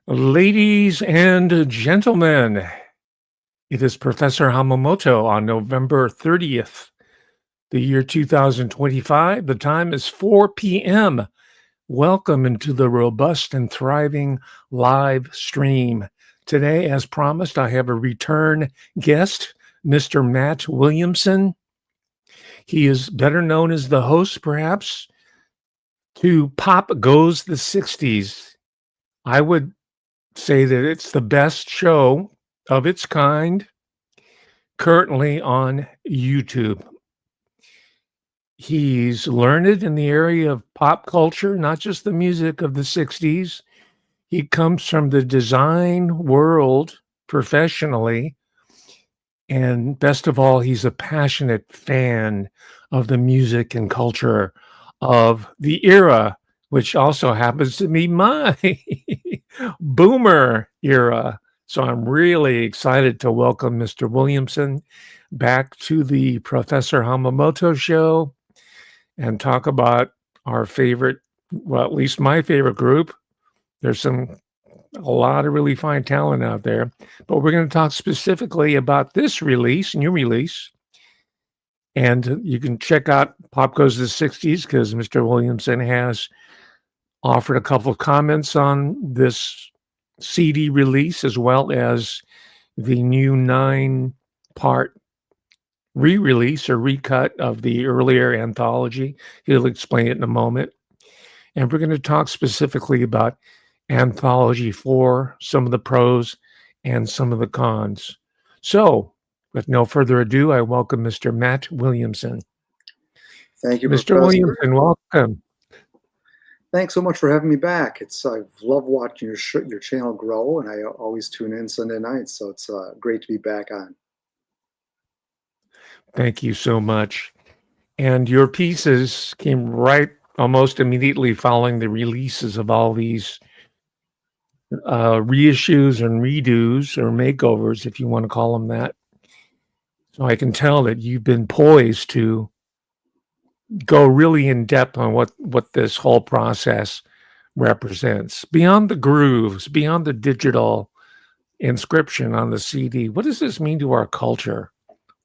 Ladies and gentlemen, it is Professor Hamamoto on November 30th, the year 2025. The time is 4 p.m. Welcome into the robust and thriving live stream. Today, as promised, I have a return guest, Mr. Matt Williamson. He is better known as the host, perhaps, to Pop Goes the 60s. I would say that it's the best show of its kind currently on YouTube. He's learned in the area of pop culture, not just the music of the 60s. He comes from the design world professionally. And best of all, he's a passionate fan of the music and culture of the era, which also happens to be my boomer era. So I'm really excited to welcome Mr. Williamson back to the Professor Hamamoto show and talk about our favorite, well, at least my favorite group. There's a lot of really fine talent out there, but we're going to talk specifically about this release, new release. And you can check out Pop Goes the 60s because Mr. Williamson has offered a couple of comments on this CD release, as well as the new 9-part re-release or recut of the earlier anthology. He'll explain it in a moment. And we're going to talk specifically about Anthology 4, some of the pros and some of the cons. So, with no further ado, I welcome Mr. Matt Williamson. Thank you, Mr. Williamson, welcome. Thanks so much for having me back. I've loved watching your channel grow, and I always tune in Sunday nights, so it's great to be back on. Thank you so much. And your pieces came right almost immediately following the releases of all these reissues and redos or makeovers, if you want to call them that. So I can tell that you've been poised to go really in depth on what this whole process represents. Beyond the grooves, beyond the digital inscription on the CD, what does this mean to our culture?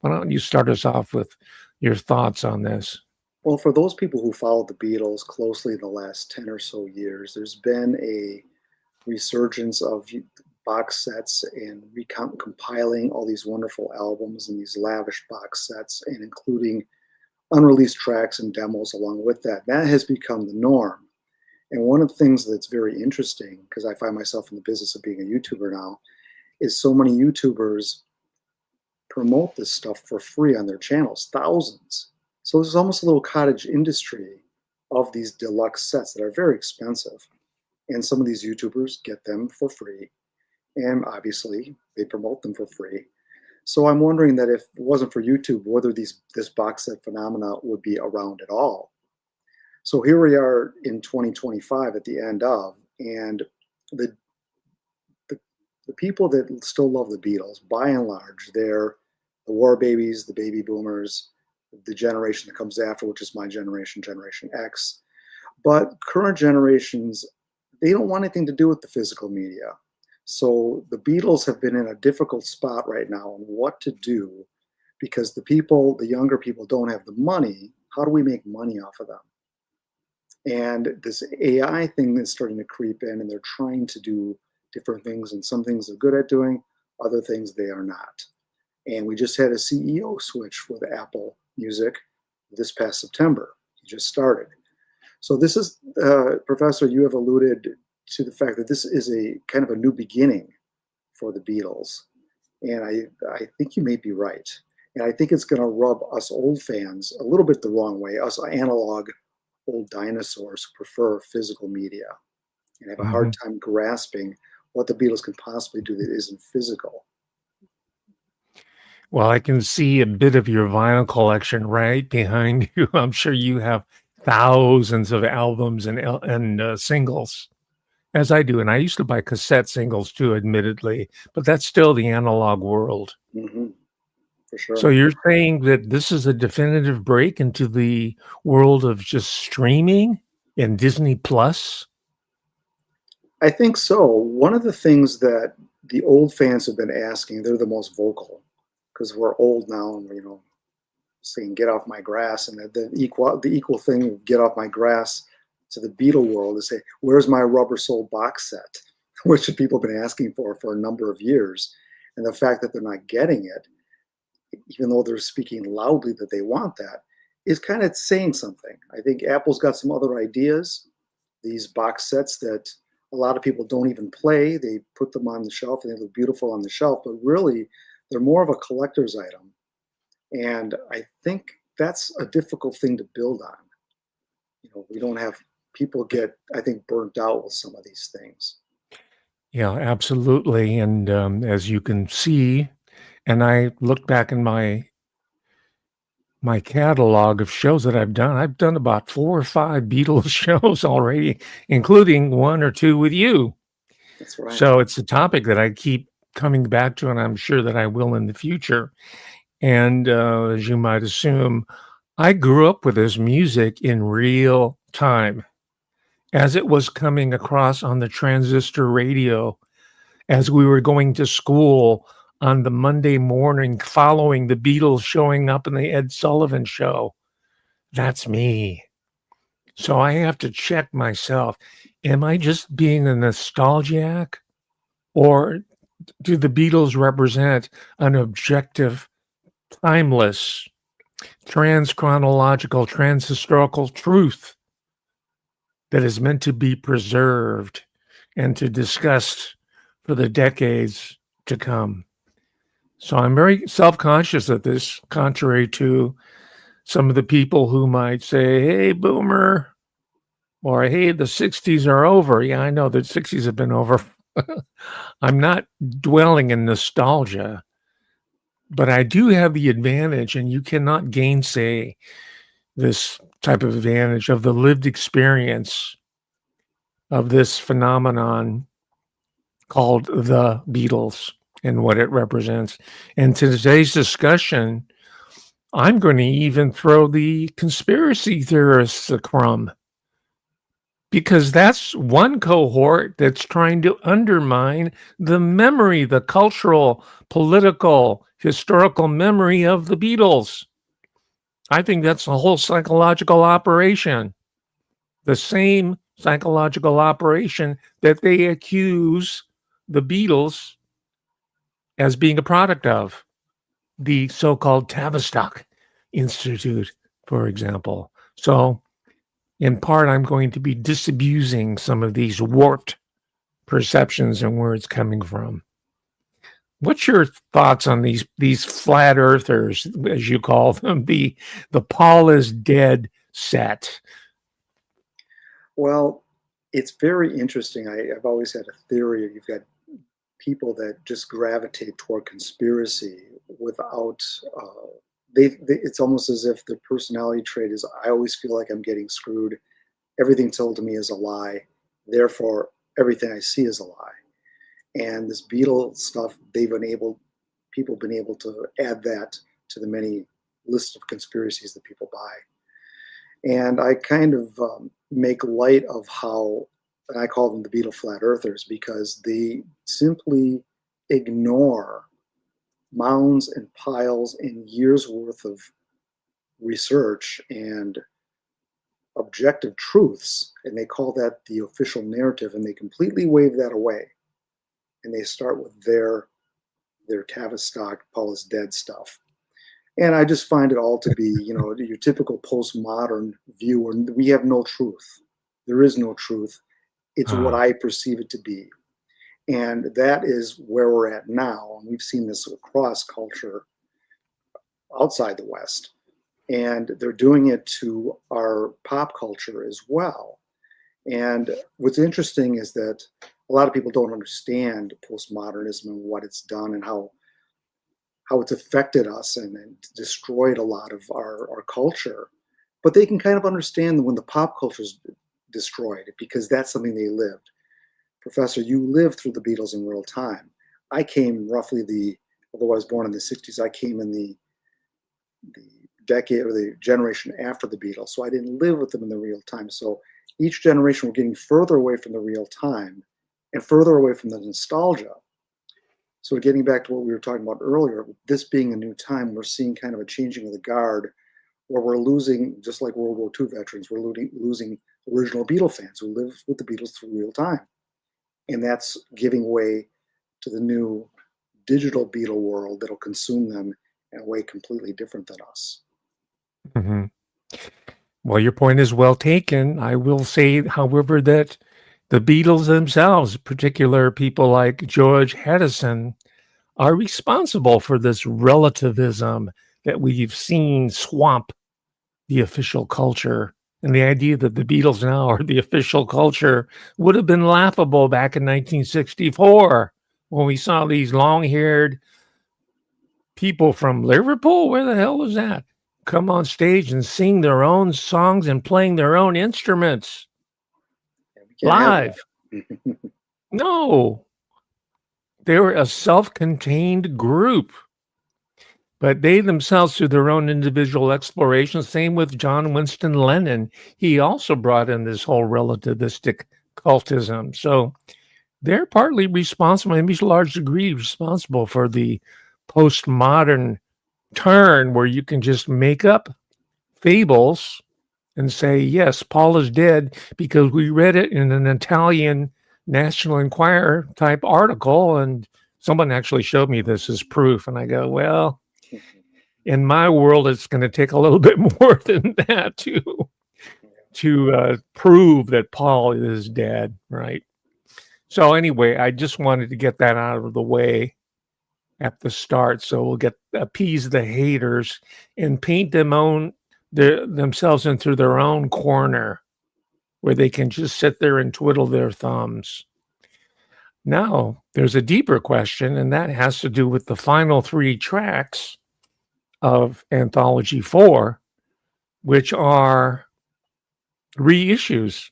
Why don't you start us off with your thoughts on this? Well, for those people who followed the Beatles closely the last 10 or so years, there's been a resurgence of box sets and compiling all these wonderful albums and these lavish box sets, and including unreleased tracks and demos along with that. That has become the norm. And one of the things that's very interesting, because I find myself in the business of being a YouTuber now, is so many YouTubers promote this stuff for free on their channels, thousands. So there's almost a little cottage industry of these deluxe sets that are very expensive. And some of these YouTubers get them for free. And obviously, they promote them for free. So I'm wondering that if it wasn't for YouTube, whether this box set phenomena would be around at all. So here we are in 2025 at the end of, and the people that still love the Beatles, by and large, they're the war babies, the baby boomers, the generation that comes after, which is my generation, Generation X. But current generations, they don't want anything to do with the physical media. So the Beatles have been in a difficult spot right now on what to do, because the younger people don't have the money. How do we make money off of them? And this AI thing is starting to creep in, and they're trying to do different things, and some things they're good at doing, other things they are not. And we just had a CEO switch with Apple Music this past September. He just started. So this is, Professor, you have alluded to the fact that this is a kind of a new beginning for the Beatles. And I think you may be right. And I think it's going to rub us old fans a little bit the wrong way, us analog old dinosaurs who prefer physical media and have a hard time grasping what the Beatles can possibly do that isn't physical. Well, I can see a bit of your vinyl collection right behind you. I'm sure you have thousands of albums and singles, as I do. And I used to buy cassette singles too, admittedly, but that's still the analog world. For sure. So you're saying that this is a definitive break into the world of just streaming and Disney Plus? I think so. One of the things that the old fans have been asking, they're the most vocal because we're old now and saying "get off my grass," and the equal thing of "get off my grass" to the Beatle world is say, "Where's my Rubber Soul box set?" Which people have been asking for a number of years, and the fact that they're not getting it, even though they're speaking loudly that they want that, is kind of saying something. I think Apple's got some other ideas. These box sets that a lot of people don't even play. They put them on the shelf and they look beautiful on the shelf, but really they're more of a collector's item. And I think that's a difficult thing to build on. We don't have people get, I think, burnt out with some of these things. Yeah, absolutely. And as you can see, and I look back in my catalog of shows that I've done about 4 or 5 Beatles shows already, including 1 or 2 with you. That's right. So it's a topic that I keep coming back to, and I'm sure that I will in the future. And as you might assume, I grew up with this music in real time as it was coming across on the transistor radio as we were going to school on the Monday morning following the Beatles showing up in the Ed Sullivan Show. That's me. So I have to check myself. Am I just being a nostalgiac, or do the Beatles represent an objective, timeless, trans-chronological, trans-historical truth that is meant to be preserved and to discuss for the decades to come? So I'm very self-conscious of this, contrary to some of the people who might say, "Hey, boomer," or "Hey, the 60s are over." Yeah, I know the 60s have been over. I'm not dwelling in nostalgia, but I do have the advantage, and you cannot gainsay this type of advantage of the lived experience of this phenomenon called the Beatles and what it represents. And today's discussion, I'm going to even throw the conspiracy theorists a crumb, because that's one cohort that's trying to undermine the memory, the cultural, political, historical memory of the Beatles. I think that's a whole psychological operation, the same psychological operation that they accuse the Beatles as being a product of, the so-called Tavistock Institute, for example. So in part, I'm going to be disabusing some of these warped perceptions and where it's coming from. What's your thoughts on these flat earthers, as you call them, the Paul is dead set? Well, it's very interesting. I've always had a theory of you've got people that just gravitate toward conspiracy without it's almost as if the personality trait is I always feel like I'm getting screwed. Everything told to me is a lie. Therefore, everything I see is a lie. And this Beatle stuff, people have been able to add that to the many lists of conspiracies that people buy. And I kind of make light of how, and I call them the Beatle flat earthers, because they simply ignore mounds and piles and years worth of research and objective truths, and they call that the official narrative, and they completely wave that away, and they start with their Tavistock, Paul is dead stuff. And I just find it all to be, your typical postmodern view where we have no truth. There is no truth. It's what I perceive it to be. And that is where we're at now. And we've seen this across culture outside the West. And they're doing it to our pop culture as well. And what's interesting is that a lot of people don't understand postmodernism and what it's done and how it's affected us and destroyed a lot of our culture. But they can kind of understand when the pop culture is destroyed because that's something they lived. Professor, you lived through the Beatles in real time. I came although I was born in the 60s, I came in the decade or the generation after the Beatles. So I didn't live with them in the real time. So each generation we're getting further away from the real time. and further away from the nostalgia. So getting back to what we were talking about earlier, this being a new time, we're seeing kind of a changing of the guard where we're losing, just like World War II veterans, we're losing original Beatle fans who lived with the Beatles through real time. And that's giving way to the new digital Beatle world that'll consume them in a way completely different than us. Hmm. Well, your point is well taken. I will say, however, that the Beatles themselves, particular people like George Harrison, are responsible for this relativism that we've seen swamp the official culture. And the idea that the Beatles now are the official culture would have been laughable back in 1964 when we saw these long-haired people from Liverpool. Where the hell was that? Come on stage and sing their own songs and playing their own instruments And we can't have live. No, they were a self-contained group, but they themselves, through their own individual exploration, same with John Winston Lennon, he also brought in this whole relativistic cultism. So they're partly responsible, maybe to a large degree responsible for the postmodern turn where you can just make up fables and say, yes, Paul is dead because we read it in an Italian National Enquirer type article, and someone actually showed me this as proof. And I go, well, in my world, it's going to take a little bit more than that to prove that Paul is dead, right? So anyway, I just wanted to get that out of the way at the start, so we'll appease the haters and paint themselves into their own corner where they can just sit there and twiddle their thumbs. Now, there's a deeper question, and that has to do with the final 3 tracks of Anthology 4, which are reissues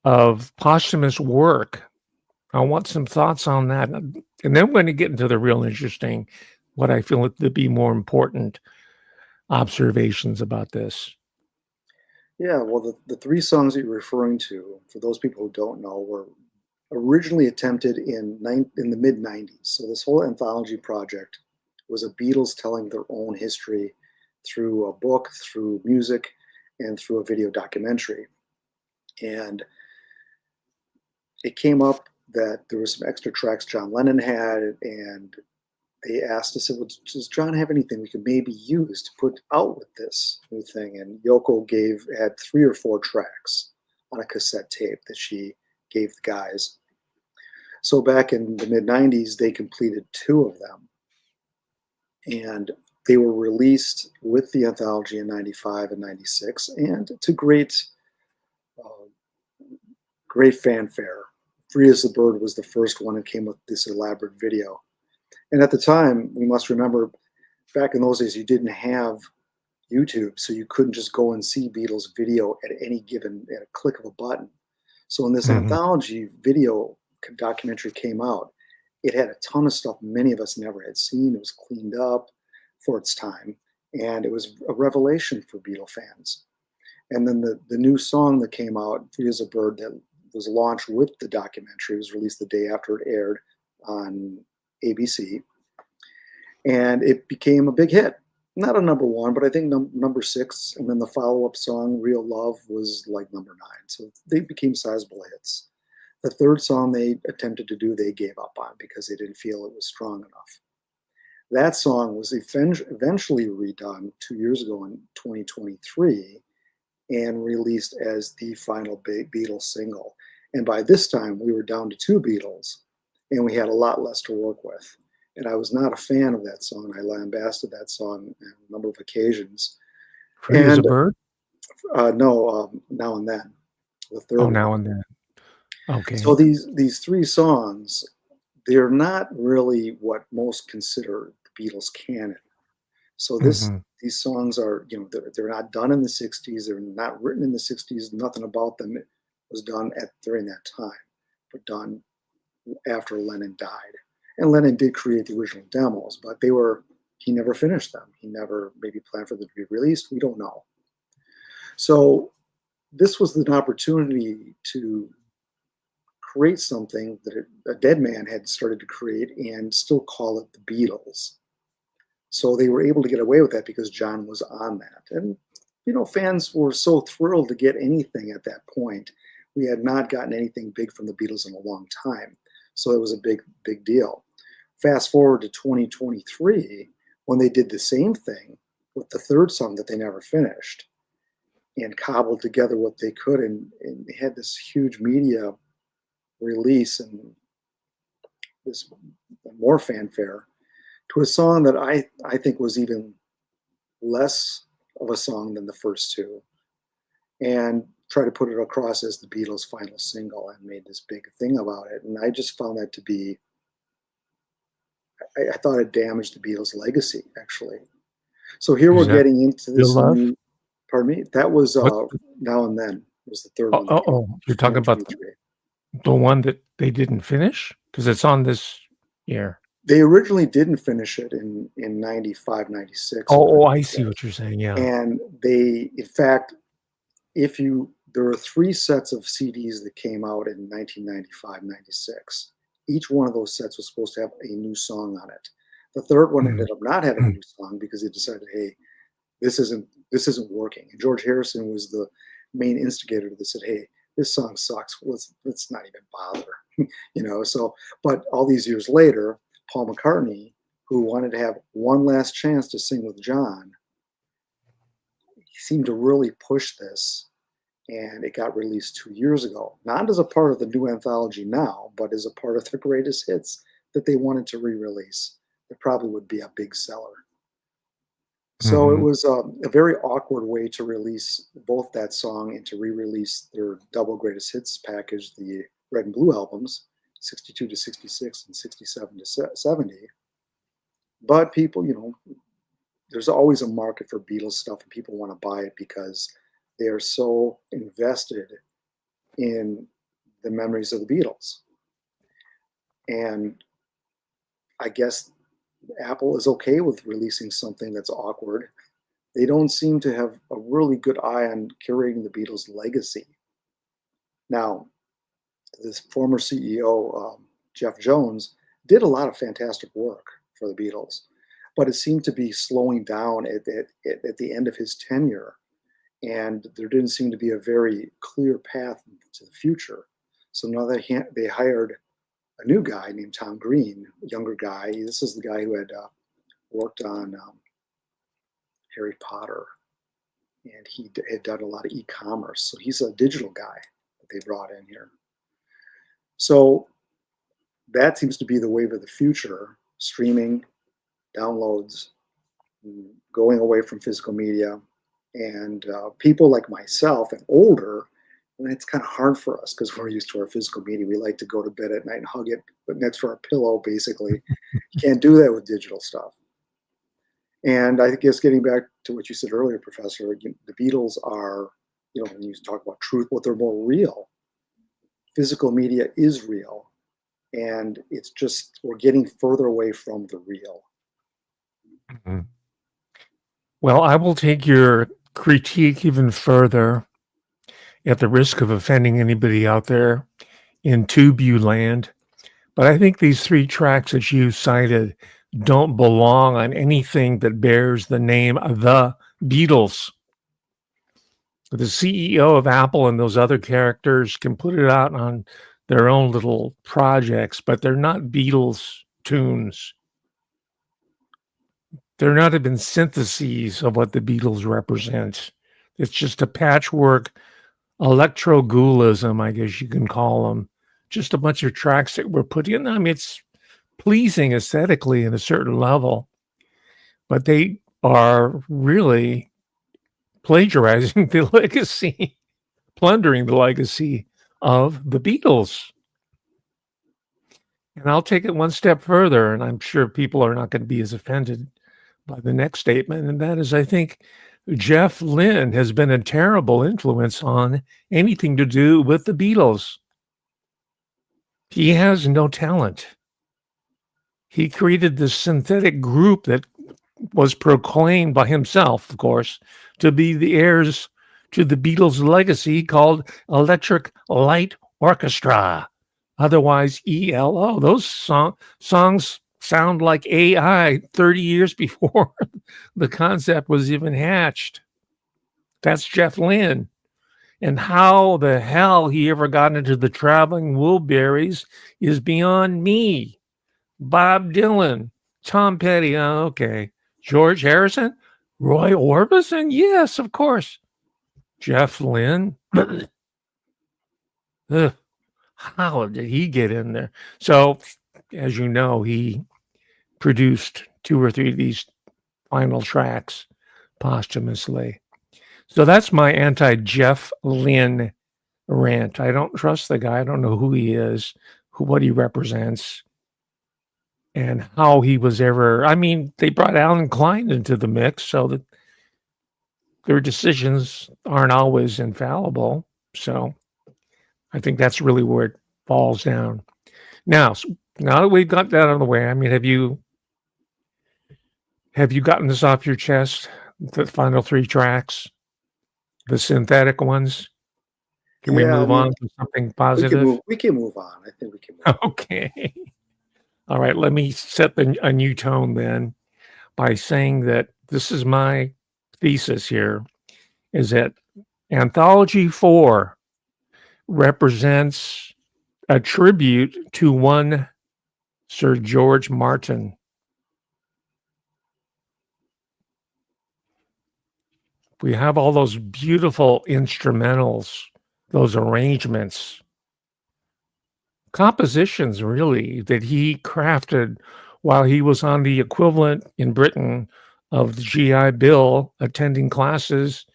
of posthumous work. I want some thoughts on that. And then we're going to get into the real interesting, what I feel to be more important observations about this. Yeah, well, the 3 songs that you're referring to, for those people who don't know, were originally attempted in the mid 90s. So this whole anthology project was a Beatles telling their own history through a book, through music, and through a video documentary. And it came up that there were some extra tracks John Lennon had, and they asked us, well, does John have anything we could maybe use to put out with this new thing? And Yoko had 3 or 4 tracks on a cassette tape that she gave the guys. So back in the mid 90s, they completed 2 of them. And they were released with the anthology in 95 and 96, and to great fanfare. Free as the Bird was the first one and came with this elaborate video. And at the time, we must remember, back in those days, you didn't have YouTube, so you couldn't just go and see Beatles video at a click of a button. So when this anthology video documentary came out, it had a ton of stuff many of us never had seen. It was cleaned up for its time, and it was a revelation for Beatle fans. And then the new song that came out, Free as a Bird, that was launched with the documentary, was released the day after it aired on ABC, and it became a big hit. Not a number 1, but I think number 6, and then the follow-up song, Real Love, was like number 9. So they became sizable hits. The 3rd song they attempted to do, they gave up on because they didn't feel it was strong enough. That song was eventually redone 2 years ago in 2023 and released as the final big Beatles single. And by this time, we were down to 2 Beatles, and we had a lot less to work with. And I was not a fan of that song. I lambasted that song on a number of occasions. Free as a Bird? No, Now and Then, the 3rd one. Now and Then. Okay. So these 3 songs, they're not really what most consider the Beatles canon. So these songs are, they're not done in the 60s. They're not written in the 60s. Nothing about them was done during that time, but done after Lennon died. And Lennon did create the original demos, but he never finished them. He never maybe planned for them to be released. We don't know. So this was an opportunity to create something that a dead man had started to create and still call it the Beatles. So they were able to get away with that because John was on that. And, fans were so thrilled to get anything at that point. We had not gotten anything big from the Beatles in a long time. So it was a big, big deal. Fast forward to 2023, when they did the same thing with the third song that they never finished and cobbled together what they could. And they had this huge media release and this more fanfare to a song that I think was even less of a song than the first two, and try to put it across as the Beatles' final single and made this big thing about it. And I just found that to be, I thought it damaged the Beatles' legacy, actually. So here we're getting into this new, pardon me, that was Now and Then. It was the third one. You're talking about the one that they didn't finish? Because it's on this year. They originally didn't finish it in 95, 96. Oh, I see what you're saying, yeah. And they, in fact, there are 3 sets of CDs that came out in 1995, 96. Each one of those sets was supposed to have a new song on it. The third one ended up not having a new song because they decided, hey, this isn't working. And George Harrison was the main instigator that said, hey, this song sucks. Let's not even bother. So, but all these years later, Paul McCartney, who wanted to have one last chance to sing with John, he seemed to really push this, and it got released 2 years ago. Not as a part of the new anthology now, but as a part of their greatest hits that they wanted to re-release. It probably would be a big seller. So it was a very awkward way to release both that song and to re-release their double greatest hits package, the Red and Blue albums, 62 to 66 and 67 to 70. But people, there's always a market for Beatles stuff, and people want to buy it because they are so invested in the memories of the Beatles. And I guess Apple is okay with releasing something that's awkward. They don't seem to have a really good eye on curating the Beatles' legacy. Now, this former CEO, Jeff Jones, did a lot of fantastic work for the Beatles, but it seemed to be slowing down at the end of his tenure, and there didn't seem to be a very clear path to the future. So now they hired a new guy named Tom Green, a younger guy. This is the guy who had worked on Harry Potter, and he had done a lot of e-commerce. So he's a digital guy that they brought in here. So that seems to be the wave of the future: streaming, downloads, going away from physical media. And people like myself and older, and it's kind of hard for us because we're used to our physical media. We like to go to bed at night and hug it next to our pillow, basically. You can't do that with digital stuff. And I guess getting back to what you said earlier, Professor, the Beatles are, when you talk about truth, what they're more real. Physical media is real, and it's just we're getting further away from the real. Mm-hmm. Well, I will take your critique even further, at the risk of offending anybody out there in TubeU land. But I think these 3 tracks that you cited don't belong on anything that bears the name of the Beatles. The CEO of Apple and those other characters can put it out on their own little projects, but they're not Beatles tunes. They're not even syntheses of what the Beatles represent. It's just a patchwork electro-ghoulism, I guess you can call them. Just a bunch of tracks that were put in. I mean, it's pleasing aesthetically at a certain level, but they are really plagiarizing the legacy, plundering the legacy of the Beatles. And I'll take it one step further, and I'm sure people are not going to be as offended by the next statement, and that is, I think Jeff Lynne has been a terrible influence on anything to do with the Beatles. He has no talent. He created this synthetic group that was proclaimed by himself, of course, to be the heirs to the Beatles' legacy, called Electric Light Orchestra. otherwise ELO. Those songs sound like AI 30 years before the concept was even hatched. That's Jeff Lynne. And how the hell he ever got into the Traveling Wilburys is beyond me. Bob Dylan, Tom Petty, okay. George Harrison, Roy Orbison, yes, of course. Jeff Lynne. How did he get in there? So, as you know, he produced 2 or 3 of these final tracks posthumously. So that's my anti-Jeff Lynne rant. I don't trust the guy. I don't know who he is, what he represents, and how he was ever. I mean, they brought Alan Klein into the mix, so that their decisions aren't always infallible. So I think that's really where it falls down. Now that we've got that out of the way, I mean, have you gotten this off your chest? The final 3 tracks, the synthetic ones. Can we move on to something positive? We can move on. I think we can move on. Okay. All right. Let me set a new tone then by saying that this is my thesis here, is that Anthology 4 represents a tribute to one Sir George Martin. We have all those beautiful instrumentals, those arrangements, compositions really that he crafted while he was on the equivalent in Britain of the GI Bill, attending classes,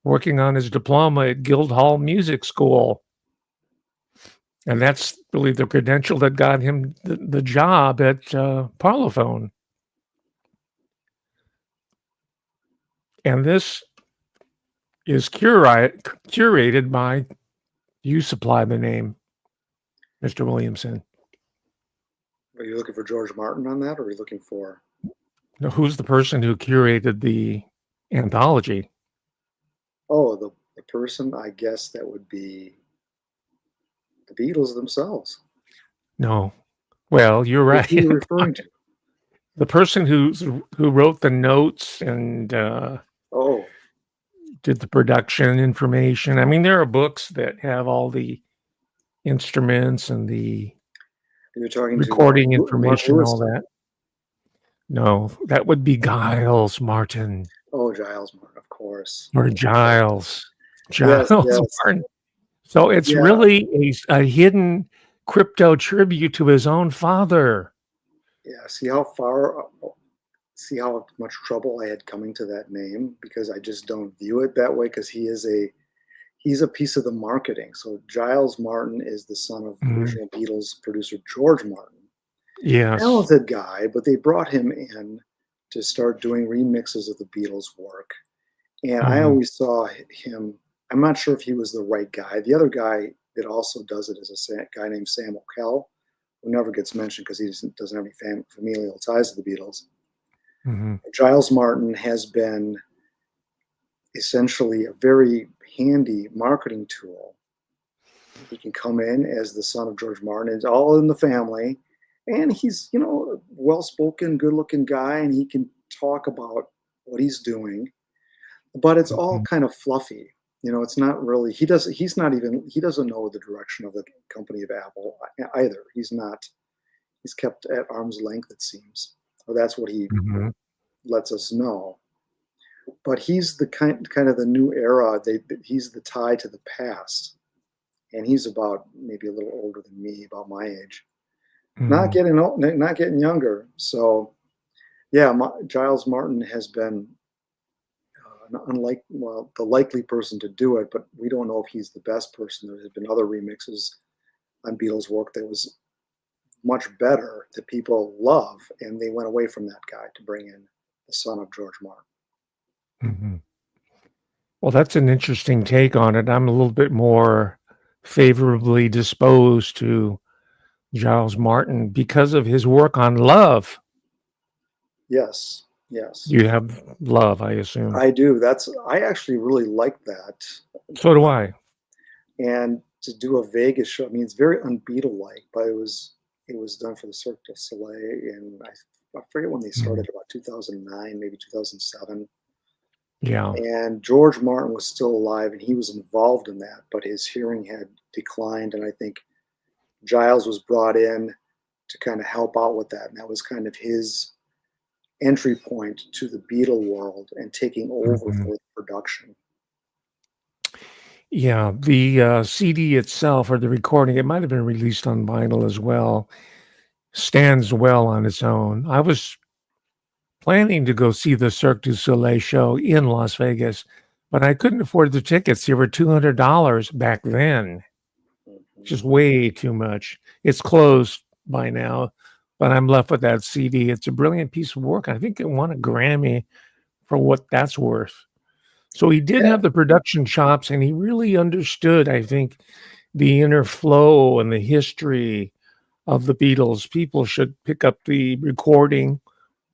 working on his diploma at Guildhall Music School. And that's really the credential that got him the job at Parlophone. And this is curated by, you supply the name, Mr. Williamson. Are you looking for George Martin on that, or are you looking for? Now, who's the person who curated the anthology? Oh, the person, I guess that would be the Beatles themselves. No. Well, you're right. Who are you referring to? The person who wrote the notes and did the production information. I mean, there are books that have all the instruments and the recording information and all that. No, that would be Giles Martin. Oh, Giles Martin, of course. Or Giles. Yes. Martin. So it's really a hidden crypto tribute to his own father. Yeah, see how much trouble I had coming to that name, because I just don't view it that way, because he's a piece of the marketing. So Giles Martin is the son of the original Beatles producer George Martin. Yes. Talented guy, but they brought him in to start doing remixes of the Beatles work. And I always saw him, I'm not sure if he was the right guy. The other guy that also does it is a guy named Sam O'Kell, who never gets mentioned because he doesn't have any familial ties to the Beatles. Giles Martin has been essentially a very handy marketing tool. He can come in as the son of George Martin. It's all in the family. And he's, a well-spoken, good-looking guy, and he can talk about what he's doing. But it's all kind of fluffy. It's not really, he doesn't know the direction of the company of Apple either. He's kept at arm's length, it seems. Or that's what he lets us know. But he's the kind of the new era. He's the tie to the past. And he's about maybe a little older than me, about my age. Not getting old, not getting younger. So, yeah, Giles Martin has been the likely person to do it, but we don't know if he's the best person. There have been other remixes on Beatles work that was much better that people love, and they went away from that guy to bring in the son of George Martin. Well, that's an interesting take on it. I'm a little bit more favorably disposed to Giles Martin because of his work on Love. Yes. You have Love, I assume. I do. I actually really like that. So do I. And to do a Vegas show. I mean, it's very un-Beatle-like, but it was done for the Cirque du Soleil, and I forget when they Mhm. started, about 2009, maybe 2007. Yeah. And George Martin was still alive, and he was involved in that, but his hearing had declined, and I think Giles was brought in to kind of help out with that, and that was kind of his entry point to the Beatle world and taking over Mhm. for the production. Yeah, the CD itself or the recording, it might have been released on vinyl as well, stands well on its own. I was planning to go see the Cirque du Soleil show in Las Vegas, but I couldn't afford the tickets. They were $200 back then, Mhm. just way too much. It's closed by now, but I'm left with that CD. It's a brilliant piece of work. I think it won a Grammy for what that's worth. So he did Yeah, have the production chops, and he really understood, I think, the inner flow and the history of the Beatles. People should pick up the recording,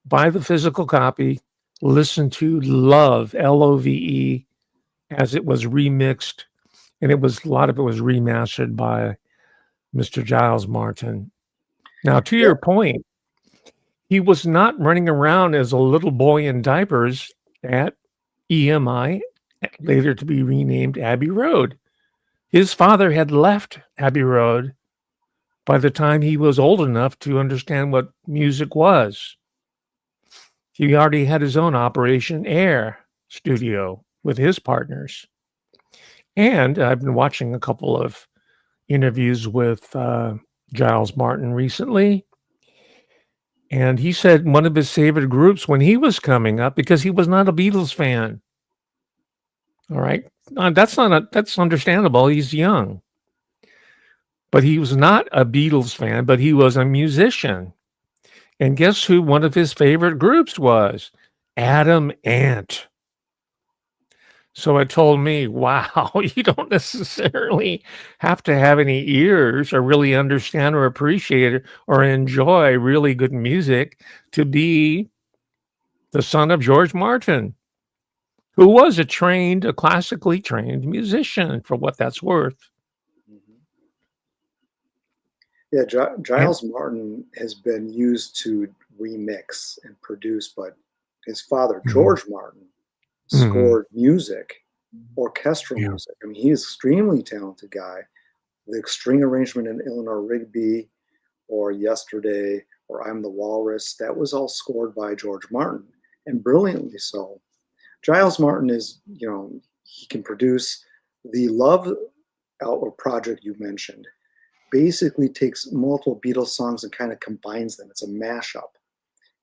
buy the physical copy, listen to Love, Love, as it was remixed, and it was a lot of it was remastered by Mr. Giles Martin. Now, to yeah, your point, he was not running around as a little boy in diapers at EMI, later to be renamed Abbey Road. His father had left Abbey Road by the time he was old enough to understand what music was. He already had his own Operation Air studio with his partners. And I've been watching a couple of interviews with Giles Martin recently. And he said one of his favorite groups when he was coming up, because he was not a Beatles fan. All right. That's understandable. He's young. But he was not a Beatles fan, but he was a musician. And guess who one of his favorite groups was? Adam Ant. So it told me, wow, you don't necessarily have to have any ears or really understand or appreciate it or enjoy really good music to be the son of George Martin, who was a classically trained musician for what that's worth. mhm. Yeah. And Giles Martin has been used to remix and produce, but his father, mhm, George Martin, mhm, scored music, orchestral yeah. music. I mean, he is an extremely talented guy. The string arrangement in Eleanor Rigby or Yesterday or I'm the Walrus, that was all scored by George Martin, and brilliantly so. Giles Martin is, he can produce the Love project you mentioned. Basically, takes multiple Beatles songs and kind of combines them. It's a mashup,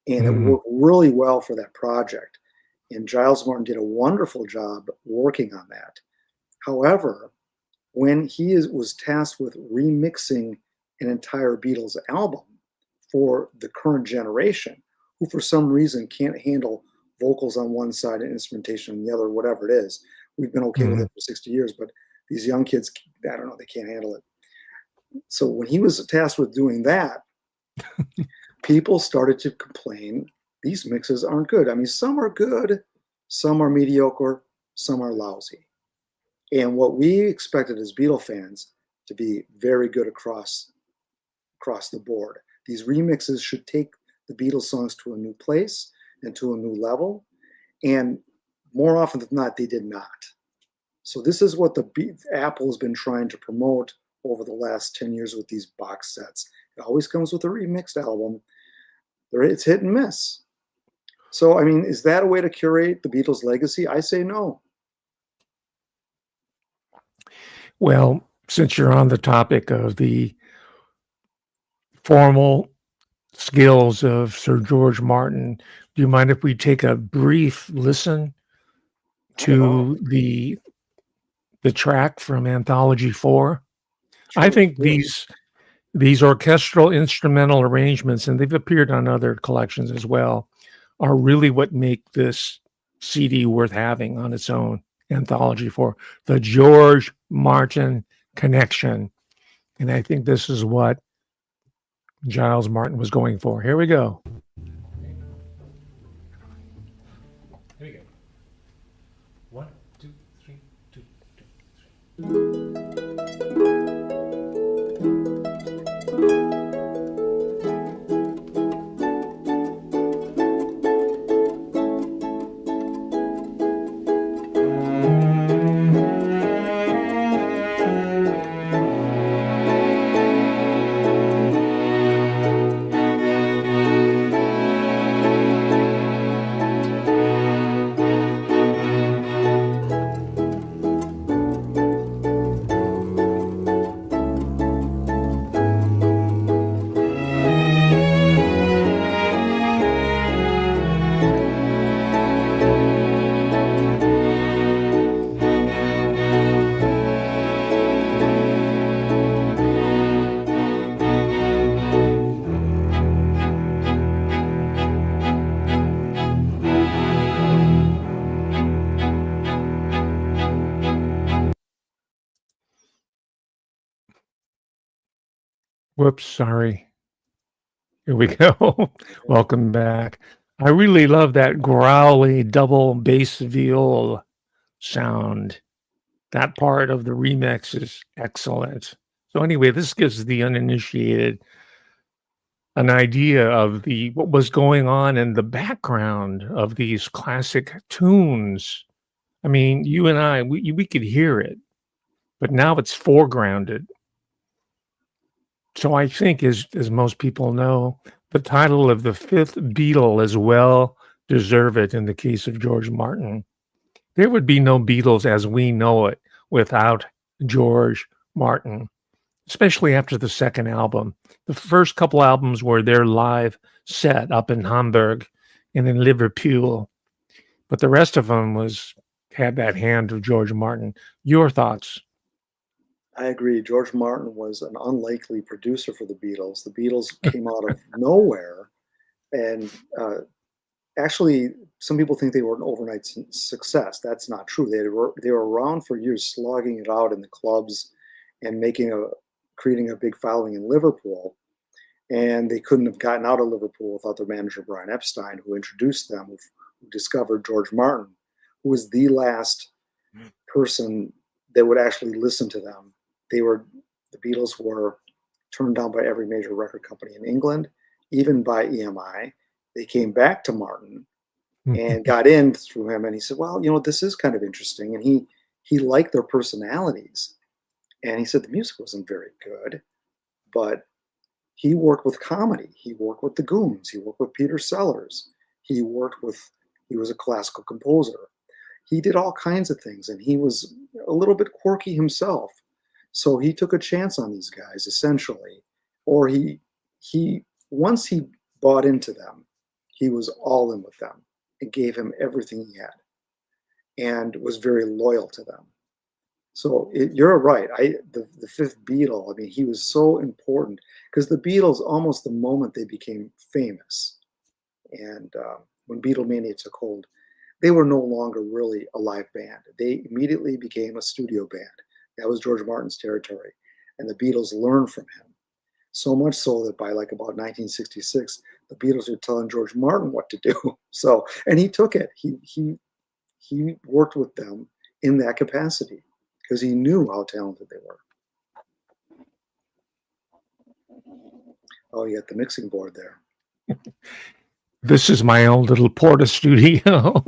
and it Mhm, worked really well for that project. And Giles Martin did a wonderful job working on that. However, when was tasked with remixing an entire Beatles album for the current generation, who for some reason can't handle vocals on one side and instrumentation on the other, whatever it is. We've been okay with mhm. it for 60 years, but these young kids, I don't know, they can't handle it. So when he was tasked with doing that, people started to complain these mixes aren't good. I mean, some are good, some are mediocre, some are lousy. And what we expected as Beatle fans to be very good across the board. These remixes should take the Beatles songs to a new place and to a new level. And more often than not, they did not. So this is what Apple has been trying to promote over the last 10 years with these box sets. It always comes with a remixed album. It's hit and miss. So, I mean, is that a way to curate the Beatles' legacy? I say no. Well, since you're on the topic of the formal skills of Sir George Martin, do you mind if we take a brief listen Not at all. to the track from Anthology 4? I Sure, think sure. these orchestral instrumental arrangements, and they've appeared on other collections as well, are really what make this CD worth having on its own. Anthology 4, the George Martin connection. And I think this is what Giles Martin was going for. Here we go. Here we go. 1, 2, 3, 2, 2, 3. Whoops, sorry. Here we go. Welcome back. I really love that growly double bass viol sound. That part of the remix is excellent. So anyway, this gives the uninitiated an idea of what was going on in the background of these classic tunes. I mean, you and I, we could hear it, but now it's foregrounded. So I think, as most people know, the title of the fifth Beatle is well deserved in the case of George Martin. There would be no Beatles as we know it without George Martin, especially after the second album. The first couple albums were their live set up in Hamburg and in Liverpool, but the rest of them had that hand of George Martin. Your thoughts? I agree. George Martin was an unlikely producer for the Beatles. The Beatles came out of nowhere, and actually, some people think they were an overnight success. That's not true. They were around for years, slogging it out in the clubs and creating a big following in Liverpool. And they couldn't have gotten out of Liverpool without their manager Brian Epstein, who introduced them, who discovered George Martin, who was the last person that would actually listen to them. The Beatles were turned down by every major record company in England, even by EMI. They came back to Martin and got in through him, and he said, well, this is kind of interesting. And he liked their personalities, and he said the music wasn't very good, but he worked with comedy. He worked with the Goons. He worked with Peter Sellers. He was a classical composer. He did all kinds of things, and he was a little bit quirky himself. So he took a chance on these guys, essentially. Or once he bought into them, he was all in with them and gave him everything he had and was very loyal to them. So you're right. The fifth Beatle, I mean, he was so important because the Beatles, almost the moment they became famous, and when Beatlemania took hold, they were no longer really a live band. They immediately became a studio band. That was George Martin's territory. And the Beatles learned from him. So much so that by about 1966, the Beatles were telling George Martin what to do. So, and he took it. He worked with them in that capacity because he knew how talented they were. Oh, you got the mixing board there. This is my own little Porta studio.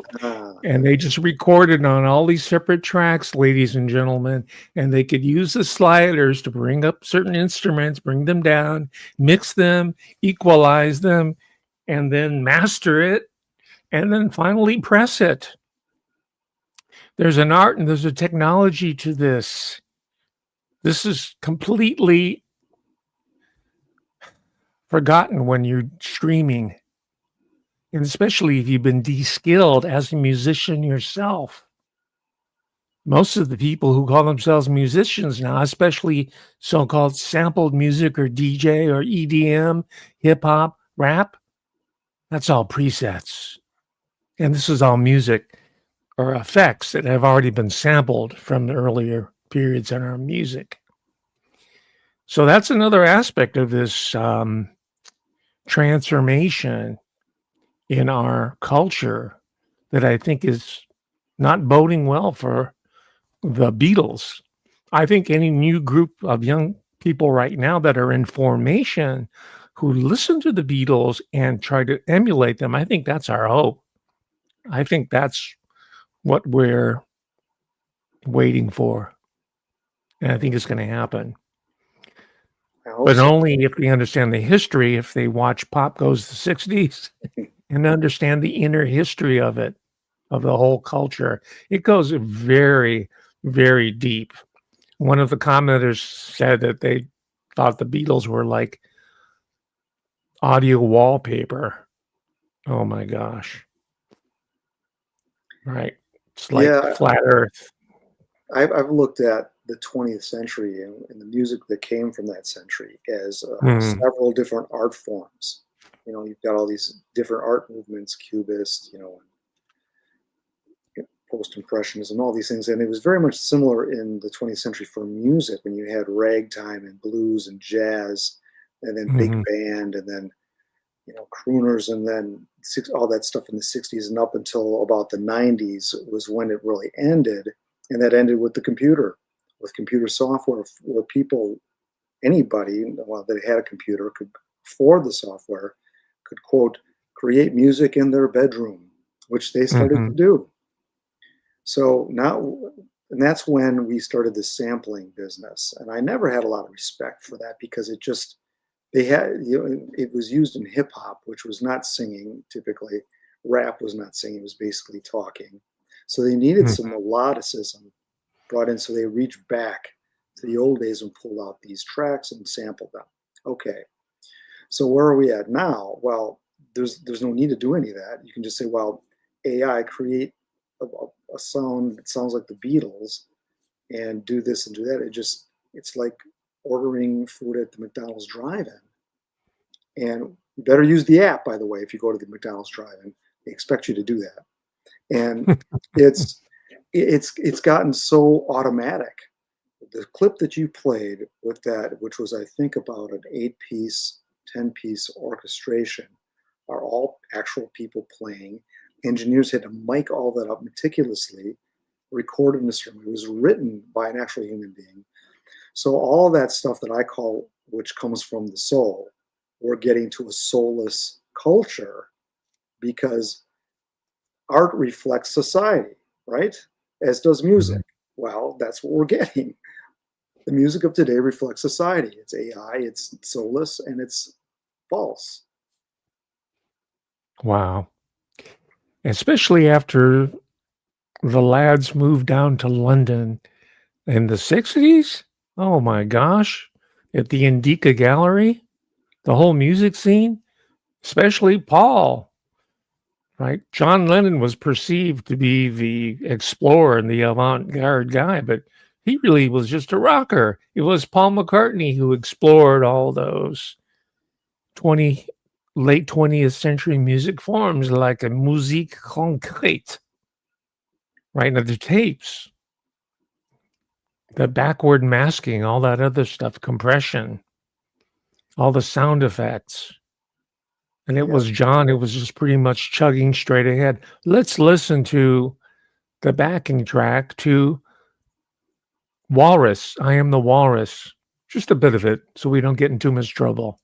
And they just recorded on all these separate tracks, ladies and gentlemen. And they could use the sliders to bring up certain instruments, bring them down, mix them, equalize them, and then master it, and then finally press it. There's an art and there's a technology to this. This is completely forgotten when you're streaming, and especially if you've been de-skilled as a musician yourself. Most of the people who call themselves musicians now, especially so-called sampled music or DJ or EDM, hip-hop, rap, that's all presets. And this is all music or effects that have already been sampled from the earlier periods in our music. So that's another aspect of this transformation in our culture that I think is not boding well for the Beatles. I think any new group of young people right now that are in formation who listen to the Beatles and try to emulate them, I think that's our hope. I think that's what we're waiting for. And I think it's going to happen. But only if they understand the history, if they watch Pop Goes the 60s and understand the inner history of it, of the whole culture. It goes very, very deep. One of the commenters said that they thought the Beatles were like audio wallpaper. Oh my gosh. Right. It's like flat Earth. I've looked at the 20th century and the music that came from that century as several different art forms. You've got all these different art movements, Cubist, post-impressionism, all these things. And it was very much similar in the 20th century for music when you had ragtime and blues and jazz. and then big Hmm. band, and then crooners, and then all that stuff in the 60s and up until about the 90s was when it really ended. And that ended with the computer, with computer software, where people, anybody, well, that had a computer could afford the software, could, quote, create music in their bedroom, which they started to Hmm. do. So now, and that's when we started the sampling business. And I never had a lot of respect for that because they had, it was used in hip hop, which was not singing typically. Rap was not singing, it was basically talking. So they needed some Hmm. melodicism brought in. So they reached back to the old days and pulled out these tracks and sampled them. Okay. So where are we at now? Well, there's no need to do any of that. You can just say, well, AI, create a sound that sounds like the Beatles and do this and do that. It's like ordering food at the McDonald's drive-in. And you better use the app, by the way, if you go to the McDonald's drive-in. They expect you to do that. And it's it's gotten so automatic. The clip that you played with that, which was, I think, about an 8-piece, 10-piece orchestration, are all actual people playing. Engineers had to mic all that up meticulously, record in this room. It was written by an actual human being. So all that stuff that I call, which comes from the soul, we're getting to a soulless culture because art reflects society, right? As does music. Well, that's what we're getting. The music of today reflects society. It's AI, it's soulless, and it's false. Wow. Especially after the lads moved down to London in the 60s. Oh my gosh. At the Indica Gallery, the whole music scene, especially Paul, right? John Lennon was perceived to be the explorer and the avant garde guy, but he really was just a rocker. It was Paul McCartney who explored all those 20 late 20th century music forms like a musique concrète, right? Now the tapes, the backward masking, all that other stuff, compression, all the sound effects. And it Yeah. was John who was just pretty much chugging straight ahead. Let's listen to the backing track to Walrus. I Am the Walrus. Just a bit of it so we don't get in too much trouble.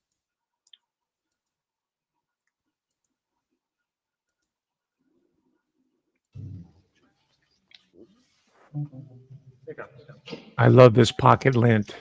I love this pocket lint.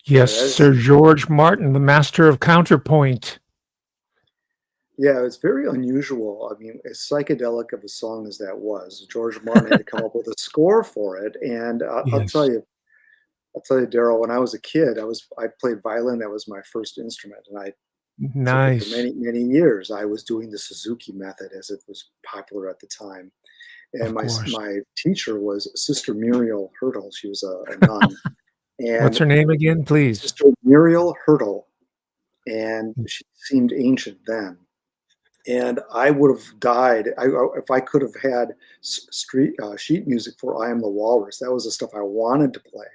Yeah, Yes, that's Sir George Martin, the master of counterpoint. yeah, it's very unusual. I mean, as psychedelic of a song as that was, George Martin had to come up with a score for it. And Yes. I'll tell you, Daryl, when I was a kid, I played violin. That was my first instrument, and I took it for Nice. many, many years. I was doing the Suzuki method as it was popular at the time. And Of course. my teacher was Sister Muriel Hurtle. She was a nun, What's and her name again, please? Sister Muriel Hurtle, and she seemed ancient then. And I would have died if I could have had street sheet music for "I Am the Walrus." That was the stuff I wanted to play,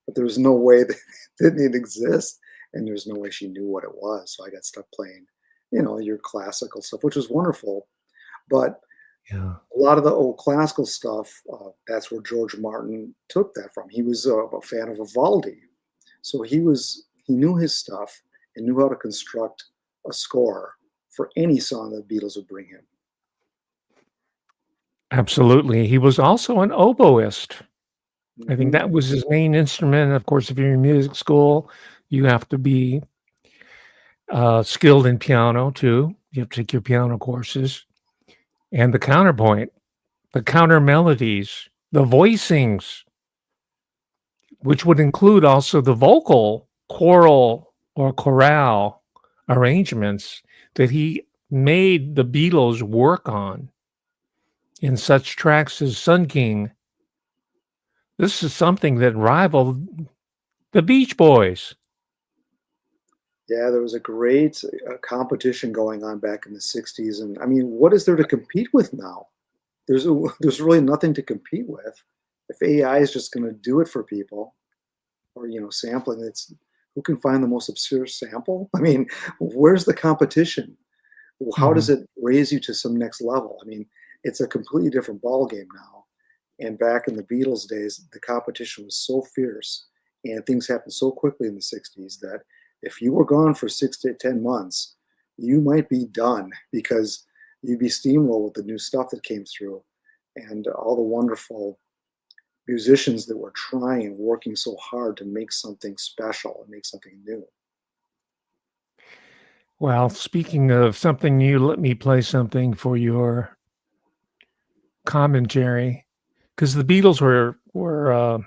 but there was no way that it didn't exist. and there's no way she knew what it was. So I got stuck playing, your classical stuff, which was wonderful. But Yeah. a lot of the old classical stuff, that's where George Martin took that from. He was a fan of Vivaldi, so he knew his stuff and knew how to construct a score for any song that the Beatles would bring him. Absolutely. He was also an oboist. I think Mhm. that was his main instrument. Of course, if you're in music school, you have to be skilled in piano too. You have to take your piano courses. And the counterpoint, the counter melodies, the voicings, which would include also the vocal choral or chorale arrangements that he made the Beatles work on in such tracks as Sun King. This is something that rivaled the Beach Boys. Yeah, there was a great competition going on back in the 60s. And I mean, what is there to compete with now? There's really nothing to compete with. If AI is just going to do it for people, or sampling, it's who can find the most obscure sample. I mean, where's the competition? How does Mhm. it raise you to some next level? I mean, it's a completely different ball game now. And back in the Beatles days, the competition was so fierce, and things happened so quickly in the 60s that if you were gone for 6 to 10 months, you might be done because you'd be steamrolled with the new stuff that came through and all the wonderful musicians that were trying and working so hard to make something special and make something new. Well, speaking of something new, let me play something for your commentary, because the Beatles were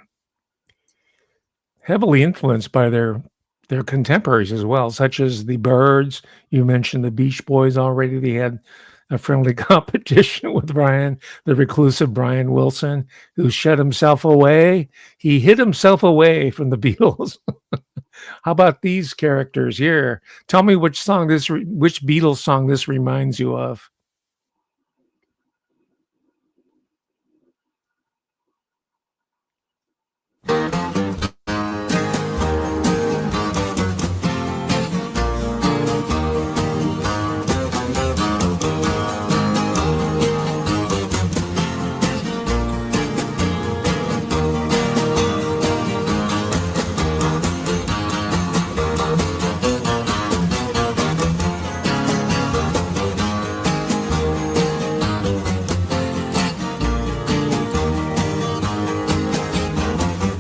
heavily influenced by their contemporaries as well, such as the Byrds. You mentioned the Beach Boys already. They had a friendly competition with the reclusive Brian Wilson, who shut himself away. He hid himself away from the Beatles. How about these characters here? Tell me which which Beatles song this reminds you of.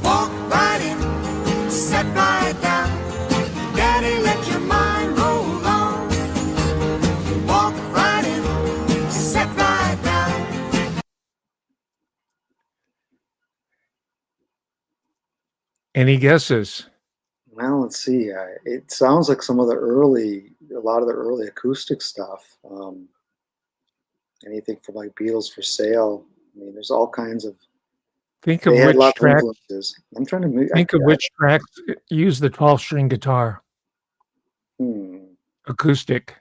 Walk right in, sit right down. Daddy, let your mind roll on. Walk right in, sit right down. Any guesses? Well, let's see. It sounds like a lot of the early acoustic stuff. Anything from like Beatles for Sale. I mean, there's all kinds of. Think They of had which lots of track. influences. I'm trying to make. Think of which tracks use the 12-string guitar, Hmm. acoustic.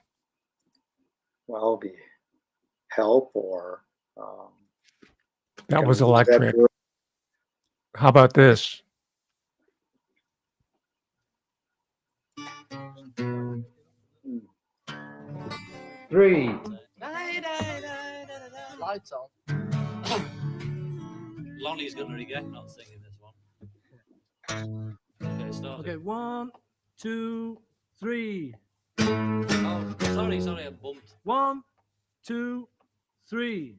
Well, it'll be Help or um, That Gonna was Use That electric. Girl. How about this? Hmm. 3. Lights on. Lonnie's gonna regret not singing this one. Okay, start. Okay, 1, 2, 3. Oh, sorry, I bumped. 1, 2, 3.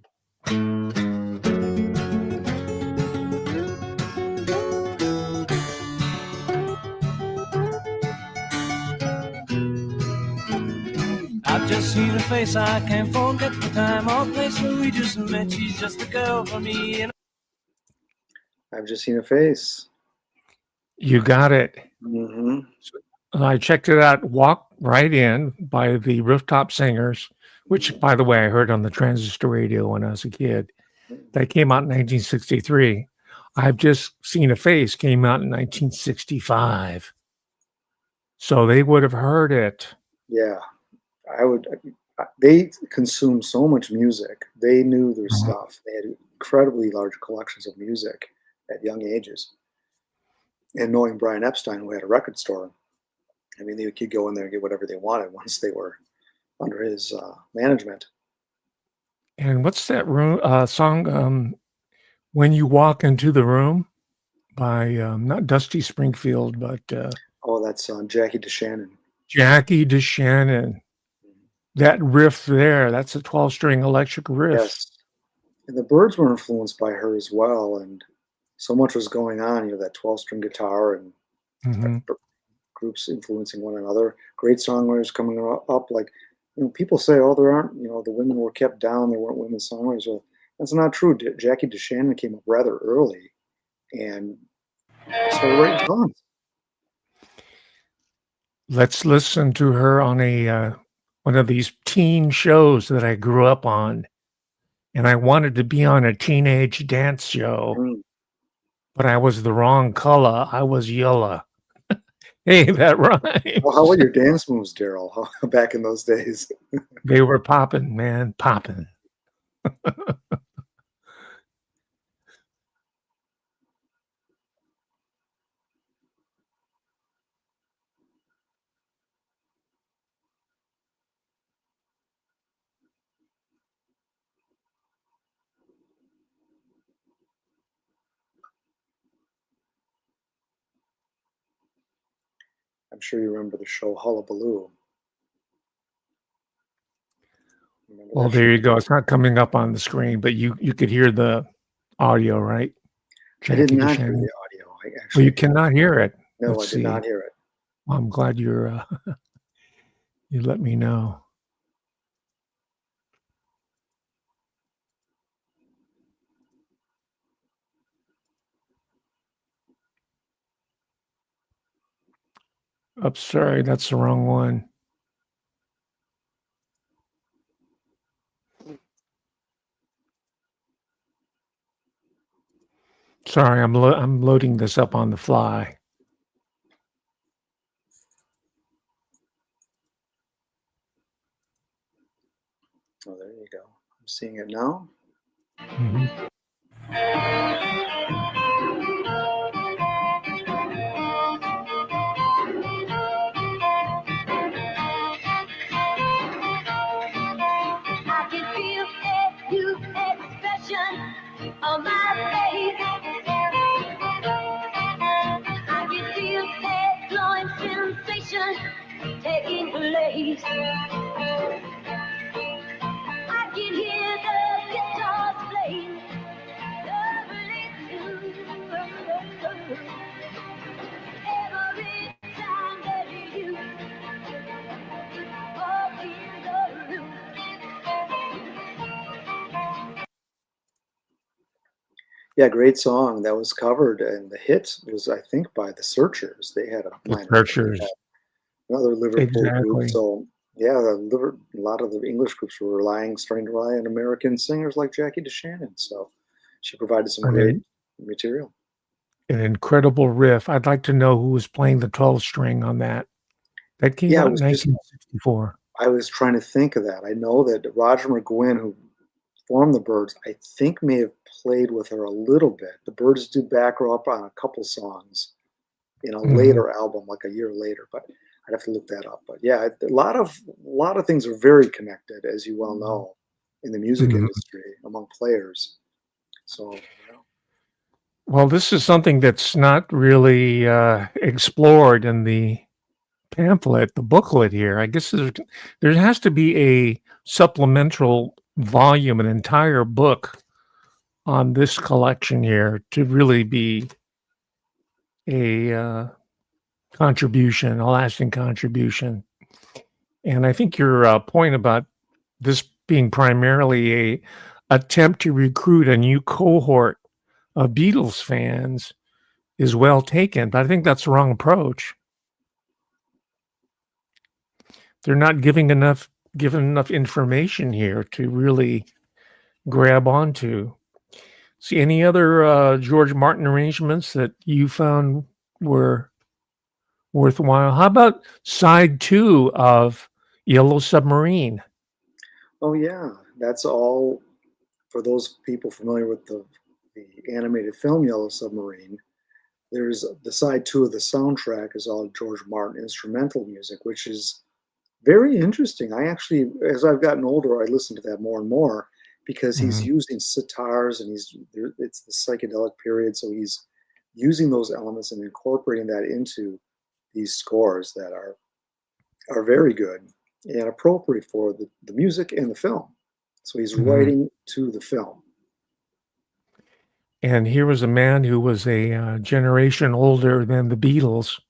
I've just seen her face, I can't forget the time or place where we just met. She's just a girl for me. And I've Just Seen a Face. You got it. Hmm. I checked it out. Walk Right In by the Rooftop Singers, which, by the way, I heard on the transistor radio when I was a kid. That came out in 1963. I've Just Seen a Face came out in 1965. So they would have heard it. Yeah, I would. They consumed so much music. They knew their Mhm. stuff. They had incredibly large collections of music at young ages. And knowing Brian Epstein, who had a record store, I mean, they could go in there and get whatever they wanted once they were under his management. And what's that song? When You Walk Into the Room by not Dusty Springfield, but Oh, that's Jackie DeShannon. Jackie DeShannon. That riff there, that's a 12-string electric riff. Yes. And the Byrds were influenced by her as well. And so much was going on, that 12-string guitar and Mhm. groups influencing one another. Great songwriters coming up. Like, people say, oh, there aren't, the women were kept down. There weren't women songwriters. Well, that's not true. Jackie DeShannon came up rather early and started writing songs. Let's listen to her on a one of these teen shows that I grew up on, and I wanted to be on a teenage dance show, Mm. but I was the wrong color. I was yellow. Hey, that rhymes. Well, how were your dance moves, Daryl, back in those days? They were popping, man, popping. I'm sure you remember the show Hullabaloo. Remember Well, that there show? you go. It's not coming up on the screen, but you could hear the audio, right? I did Jackie not hear DeShannon. the audio. I Well, actually you cannot hear it. no, Let's I did not see. hear it. Well, I'm glad you're you let me know. Oh, sorry, that's the wrong one. Sorry, I'm loading this up on the fly. Oh, there you go. I'm seeing it now. Mhm. I can feel a new expression on my face. I can feel a glowing sensation taking place. I can hear the guitars playing lovely tune. Every time that you walk in the room. Yeah, great song. That was covered, and the hit was, I think, by the Searchers. They had a The minor hit with Searchers. that. Another Liverpool group. Exactly. So yeah, a lot of the English groups were starting to rely on American singers like Jackie DeShannon. So she provided some great material. An incredible riff. I'd like to know who was playing the 12 string on that. That came Yeah, out it in was just 1964. I was trying to think of that. I know that Roger McGuinn, who formed the Byrds, I think may have played with her a little bit. The Byrds do back her up on a couple songs in a Mhm. later album, like a year later, but I'd have to look that up. But yeah, a lot of things are very connected, as you well know, in the music Mhm. industry among players. So Well, this is something that's not really explored in the pamphlet, the booklet here. I guess there has to be a supplemental volume, an entire book on this collection here to really be a contribution, a lasting contribution. And I think your point about this being primarily a attempt to recruit a new cohort of Beatles fans is well taken, but I think that's the wrong approach. They're not given enough information here to really grab onto. See any other George Martin arrangements that you found were worthwhile? How about side 2 of Yellow Submarine? oh yeah, that's all for those people familiar with the animated film Yellow Submarine. There's the side 2 of the soundtrack is all George Martin instrumental music, which is very interesting. I actually, as I've gotten older, I listen to that more and more because he's Mhm. using sitars and it's the psychedelic period, so he's using those elements and incorporating that into these scores that are very good and appropriate for the music and the film. So he's Mhm. writing to the film. And here was a man who was a, generation older than the Beatles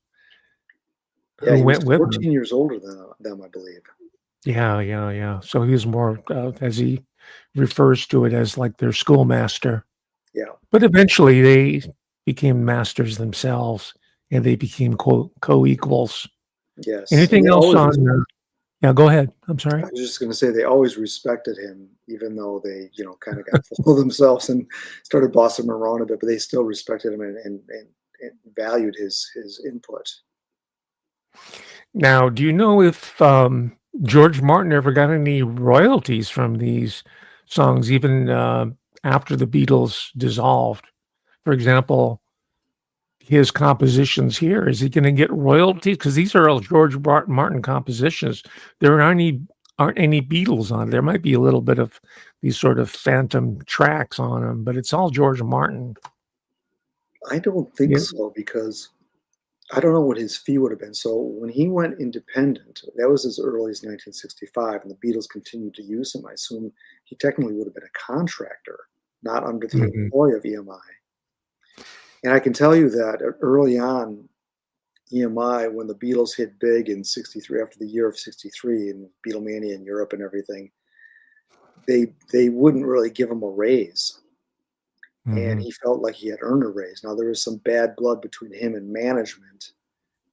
Yeah, who he was went with them. 14 years older than them, I believe. Yeah, yeah, yeah. So he was more, as he refers to it, as like their schoolmaster. Yeah, But eventually they became masters themselves and they became co-equals. yes, and Anything else on, yeah, go ahead. I'm I sorry. was just going to say they always respected him, even though they, kind of got full of themselves and started bossing him around a bit, but they still respected him and valued his input. Now, do you know if George Martin ever got any royalties from these songs, even after the Beatles dissolved? For example, his compositions here, is he going to get royalties? Because these are all George Martin compositions. There aren't any Beatles on. There might be a little bit of these sort of phantom tracks on them, but it's all George Martin. I don't think Yeah. so because I don't know what his fee would have been. So when he went independent, that was as early as 1965, and the Beatles continued to use him. I assume he technically would have been a contractor, not under the Mhm. employ of EMI. And I can tell you that early on, EMI, when the Beatles hit big in '63, after the year of '63 and Beatlemania in Europe and everything, they wouldn't really give him a raise, and Mhm. he felt like he had earned a raise. Now there was some bad blood between him and management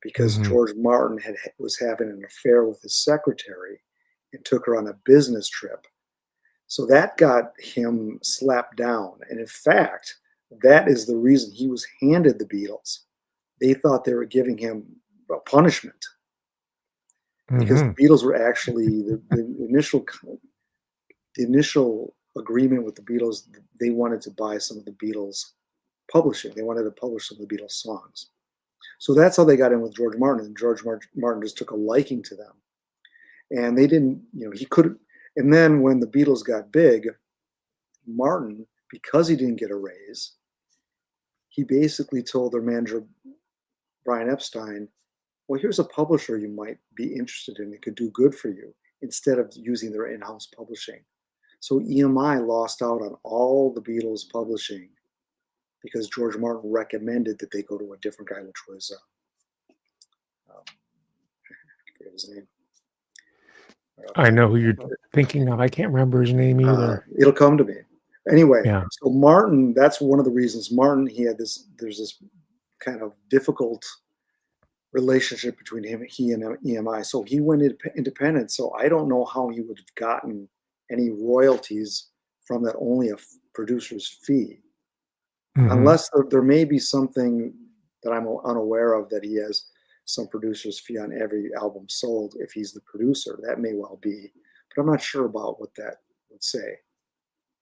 because Mhm. George Martin was having an affair with his secretary and took her on a business trip. So that got him slapped down, and in fact, that is the reason he was handed the Beatles. They thought they were giving him a punishment because the Mhm. Beatles were actually the initial agreement with the Beatles. They wanted to buy some of the Beatles publishing. They wanted to publish some of the Beatles songs. So that's how they got in with George Martin. And George Martin just took a liking to them. And they didn't, he could. And then when the Beatles got big, Martin, because he didn't get a raise, he basically told their manager, Brian Epstein, well, here's a publisher you might be interested in. It could do good for you instead of using their in house publishing. So EMI lost out on all the Beatles publishing because George Martin recommended that they go to a different guy, which was, I forget his name. I know who you're thinking of. I can't remember his name either. It'll come to me. Anyway, Yeah. so Martin, that's one of the reasons Martin, there's this kind of difficult relationship between he and EMI. So he went independent. So I don't know how he would have gotten any royalties from that, only a producer's fee, Mhm. unless there may be something that I'm unaware of, that he has some producer's fee on every album sold if he's the producer. That may well be, but I'm not sure about what that would say.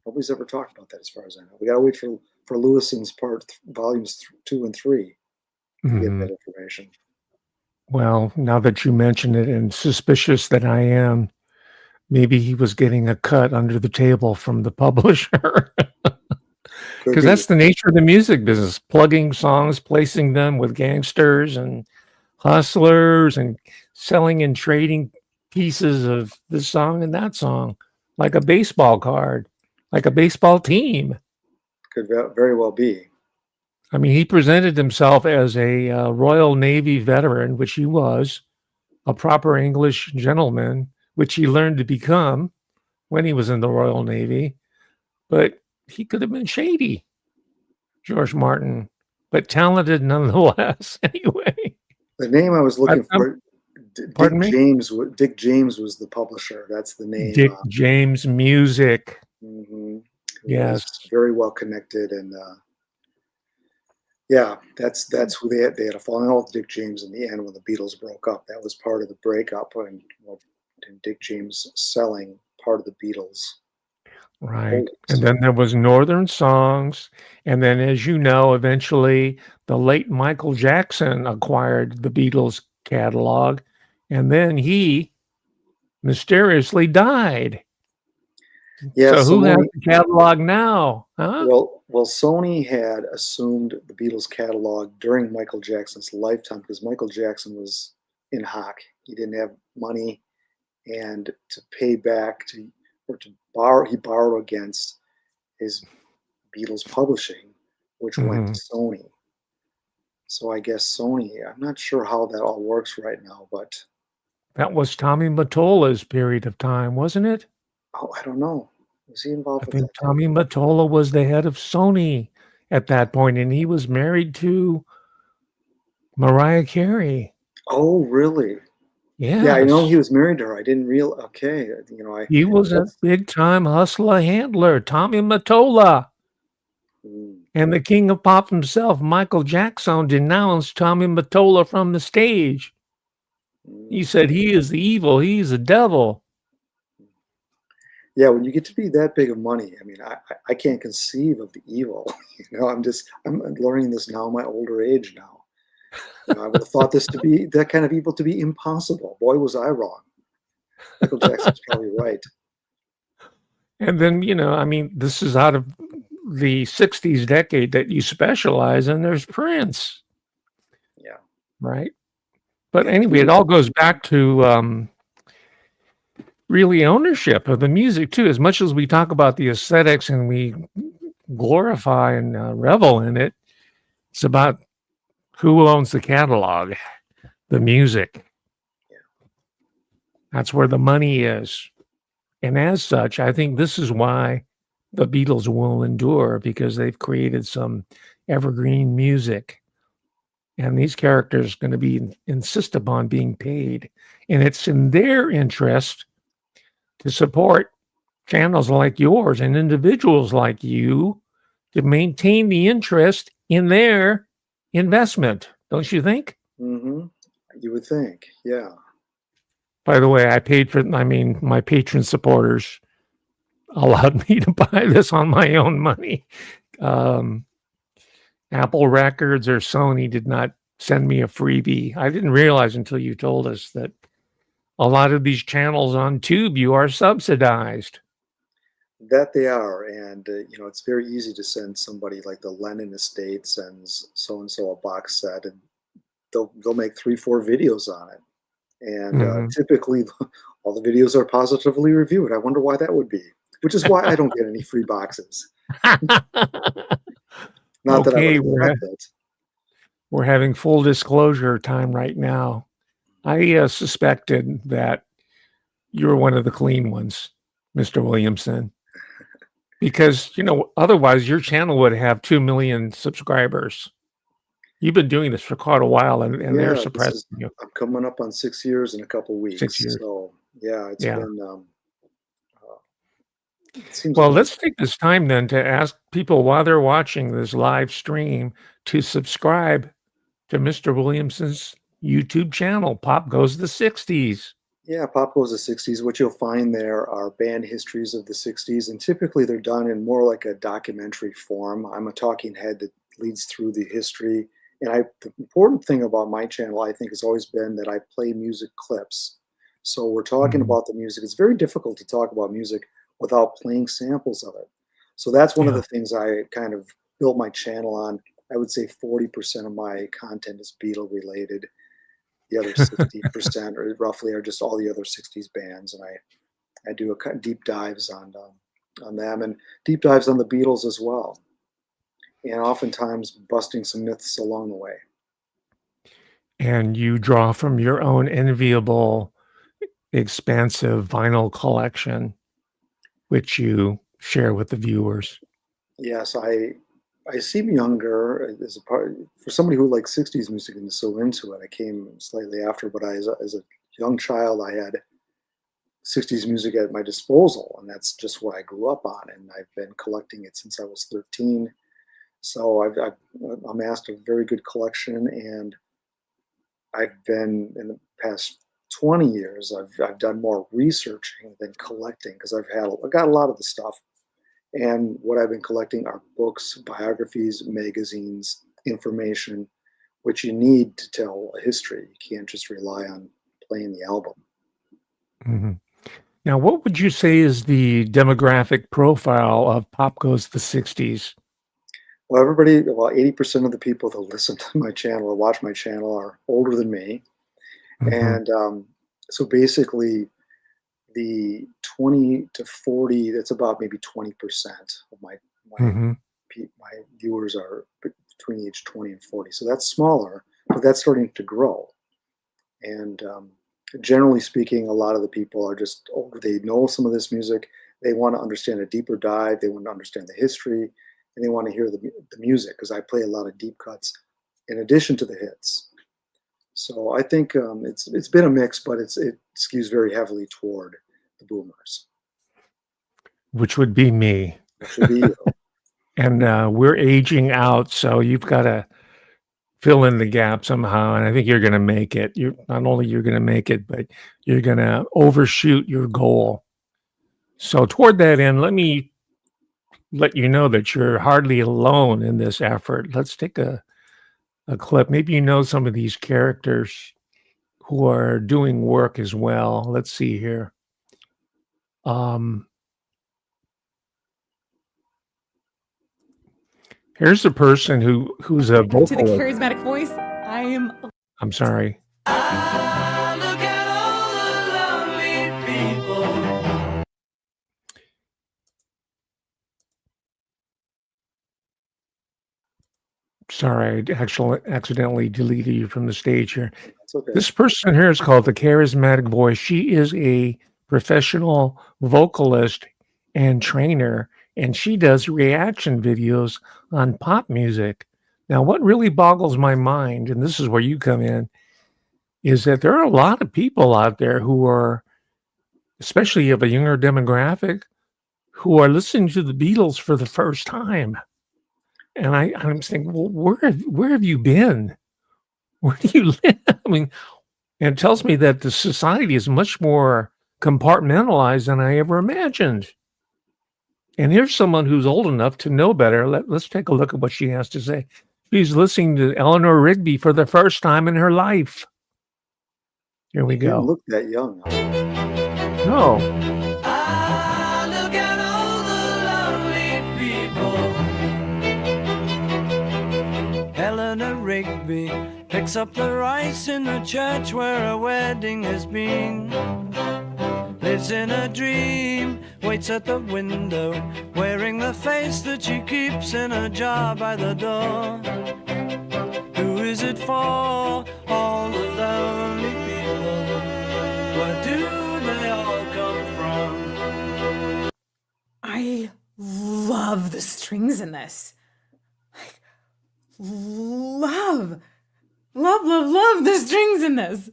Nobody's ever talked about that, as far as I know. We got to wait for Lewison's volumes 2 and 3 to get Mhm. that information. Well, now that you mention it, and suspicious that I am, maybe he was getting a cut under the table from the publisher. Could Because be. that's the nature of the music business, plugging songs, placing them with gangsters and hustlers, and selling and trading pieces of this song and that song, like a baseball card, like a baseball team. Could very well be. I mean, he presented himself as a Royal Navy veteran, which he was, a proper English gentleman, which he learned to become when he was in the Royal Navy. But he could have been shady, George Martin, but talented nonetheless. Anyway, The name I was looking I'm, for, pardon me, Dick James was the publisher. That's the name. Dick James Music. Who Yes. was very well connected, and yeah, that's who they had a falling out with Dick James in the end when the Beatles broke up. That was part of the breakup, and Dick James selling part of the Beatles. Right. Always. And then there was Northern Songs. And then, as you know, eventually the late Michael Jackson acquired the Beatles catalog. And then he mysteriously died. Yeah, So who has Sony. the catalog now? Huh? Well, Sony had assumed the Beatles catalog during Michael Jackson's lifetime because Michael Jackson was in hock. He didn't have money, and to pay back to borrow, he borrowed against his Beatles publishing, which went to Mhm. Sony. So I guess Sony. I'm not sure how that all works right now, but That was Tommy Mottola's period of time, wasn't it? I don't know. Was he I involved with think that too? Tommy Mottola was the head of Sony at that point, and he was married to Mariah Carey. Oh, really? Yeah, I know he Yes. was married to her. I didn't real. Okay, He was a that's. big time hustler handler, Tommy Mottola. Mm, And the king of pop himself, Michael Jackson, denounced Tommy Mottola from the stage. He mm. said, he is the evil, he's the devil. Yeah, when you get to be that big of money, I mean, I can't conceive of the evil. I'm learning this now in my older age now. I would have thought this to be that kind of evil to be impossible. Boy, was I wrong. Michael Jackson's probably right. And then, I mean, this is out of the 60s decade that you specialize in. There's Prince, Yeah, right? But yeah. anyway, He it was. all goes back to really ownership of the music, too. As much as we talk about the aesthetics and we glorify and revel in it, it's about who owns the catalog, the music. Yeah. That's where the money is. And as such, I think this is why the Beatles will endure, because they've created some evergreen music. And these characters are going to insist upon being paid. And it's in their interest to support channels like yours and individuals like you to maintain the interest in their investment. Don't you think? Mm-hmm. You would think, yeah. By the way, my patron supporters allowed me to buy this on my own money. Um, Apple Records or Sony did not send me a freebie. I didn't realize until you told us that a lot of these channels on Tube, you are subsidized. That they are, and it's very easy to send somebody like the Lennon estate sends so and so a box set, and they'll make 3-4 videos on it, and Mhm. typically all the videos are positively reviewed. I wonder why that would be. Which is why I don't get any free boxes. Not that I would Okay, expect it. we're having full disclosure time right now. I suspected that you're one of the clean ones, Mr. Williamson, because otherwise your channel would have 2 million subscribers. You've been doing this for quite a while, and they're Yeah, suppressing you. I'm coming up on 6 years in a couple 6 weeks. years. So yeah, it's Yeah. been it seems Well, like let's take this time then to ask people while they're watching this live stream to subscribe to Mr. Williamson's YouTube channel, Pop Goes the 60s. yeah, Pop Goes the 60s. What you'll find there are band histories of the 60s, and typically they're done in more like a documentary form. I'm a talking head that leads through the history. And the important thing about my channel, I think, has always been that I play music clips. So we're talking Mhm. about the music. It's very difficult to talk about music without playing samples of it. So that's one of Yeah. the things I kind of built my channel on. I would say 40% of my content is Beatle related. The other 60% or roughly are just all the other 60s bands. And I do deep dives on them and deep dives on the Beatles as well. And oftentimes busting some myths along the way. And you draw from your own enviable, expansive vinyl collection, which you share with the viewers. Yes, I seem younger as a part for somebody who likes 60s music and is so into it. I came slightly after, but as a young child, I had 60s music at my disposal, and that's just what I grew up on. And I've been collecting it since I was 13. So I've amassed a very good collection, and I've been in the past 20 years. I've done more researching than collecting because I got a lot of the stuff And what I've been collecting are books, biographies, magazines, information, which you need to tell a history. You can't just rely on playing the album. Mhm. Now, what would you say is the demographic profile of Pop Goes the 60s? Well, 80% of the people that listen to my channel or watch my channel are older than me. Mhm, And so basically, the 20 to 40, that's about maybe 20% of my mhm. my viewers are between the age 20 and 40. So that's smaller, but that's starting to grow. And generally speaking, a lot of the people are just older. They know some of this music. They want to understand a deeper dive. They want to understand the history, and they want to hear the music because I play a lot of deep cuts in addition to the hits. So I think it's been a mix, but it skews very heavily toward the boomers, Which would be me. which would be you. And we're aging out, so you've got to fill in the gap somehow. And I think you're going to make it. You're not only you're going to make it, but you're going to overshoot your goal. So toward that end, let me let you know that you're hardly alone in this effort. Let's take a clip. Maybe you know some of these characters who are doing work as well. Let's see here. Um, Here's a person who's a To the vocalist. charismatic voice, I am. I'm sorry. Ah, look at all the lonely people. Sorry, I actually accidentally deleted you from the stage here. That's okay. This person here is called the charismatic voice. She is a professional vocalist and trainer, and she does reaction videos on pop music. Now, what really boggles my mind, and this is where you come in, is that there are a lot of people out there who are, especially of a younger demographic, who are listening to the Beatles for the first time. And I'm thinking, well, where have you been? Where do you live? I mean, and it tells me that the society is much more compartmentalized than I ever imagined. And here's someone who's old enough to know better. Let's take a look at what she has to say. She's listening to Eleanor Rigby for the first time in her life. Here we You didn't go. look that young. No. Ah, look at all the lonely people. Eleanor Rigby picks up the rice in the church where a wedding has been. Lives in a dream, waits at the window, wearing the face that she keeps in a jar by the door. Who is it for? All the lonely people. Where do they all come from? I love the strings in this. Like, love the strings in this.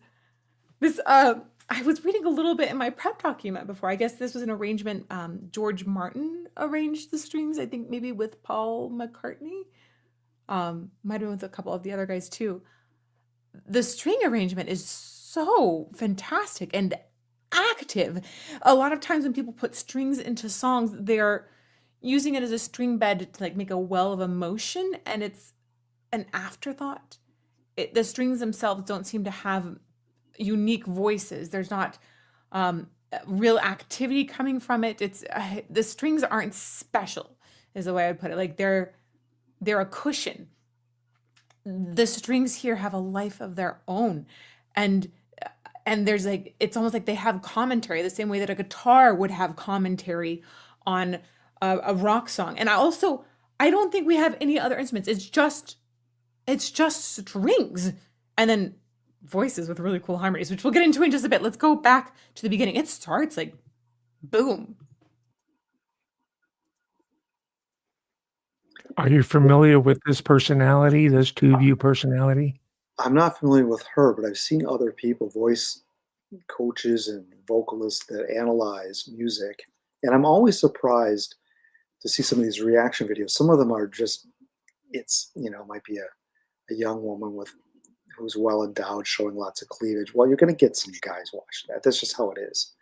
This I was reading a little bit in my prep document before. I guess this was an arrangement. George Martin arranged the strings. I think maybe with Paul McCartney. Might have been with a couple of the other guys too. The string arrangement is so fantastic and active. A lot of times when people put strings into songs, they're using it as a string bed to like make a well of emotion, and it's an afterthought. The strings themselves don't seem to have unique voices. There's not real activity coming from it. It's the strings aren't special, is the way I would put it. Like they're a cushion. The strings here have a life of their own, and there's like it's almost like they have commentary the same way that a guitar would have commentary on a rock song. And I don't think we have any other instruments. It's just strings, and then voices with really cool harmonies, which we'll get into in just a bit. Let's go back to the beginning. It starts like boom. Are you familiar with this personality, this two-view personality? I'm not familiar with her, but I've seen other people, voice coaches and vocalists that analyze music. And I'm always surprised to see some of these reaction videos. Some of them are just, might be a young woman who's well endowed, showing lots of cleavage. Well, you're going to get some guys watching that. That's just how it is.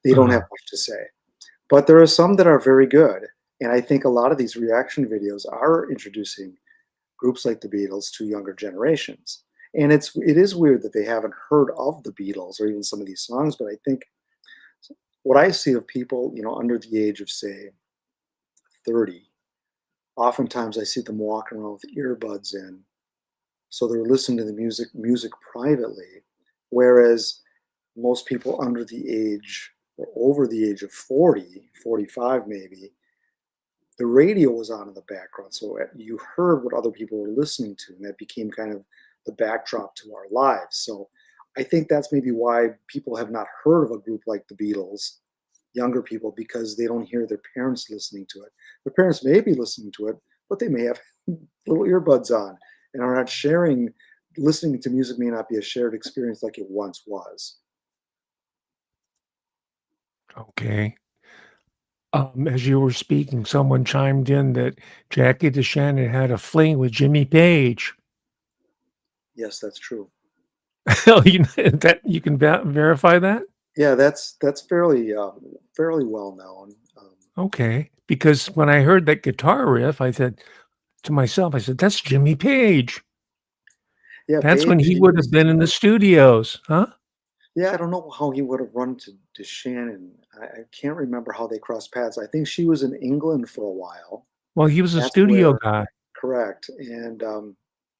They don't have much to say. But there are some that are very good. And I think a lot of these reaction videos are introducing groups like the Beatles to younger generations. And it is weird that they haven't heard of the Beatles or even some of these songs, but I think what I see of people, under the age of say 30, oftentimes I see them walking around with earbuds in. So they're listening to the music privately, whereas most people under the age or over the age of 40, 45 maybe, the radio was on in the background. So you heard what other people were listening to, and that became kind of the backdrop to our lives. So I think that's maybe why people have not heard of a group like the Beatles, younger people, because they don't hear their parents listening to it. Their parents may be listening to it, but they may have little earbuds on and are not sharing. Listening to music may not be a shared experience like it once was. Okay. As you were speaking, someone chimed in that Jackie DeShannon had a fling with Jimmy Page. Yes, that's true. Oh, that you can verify that? Yeah, that's fairly well known. Okay, because when I heard that guitar riff, I said to myself, that's Jimmy Page. Yeah, That's when Page, he would have been in the studios, huh? Yeah, I don't know how he would have run to DeShannon. I can't remember how they crossed paths. I think she was in England for a while. Well, he was a That's studio where- guy Correct. And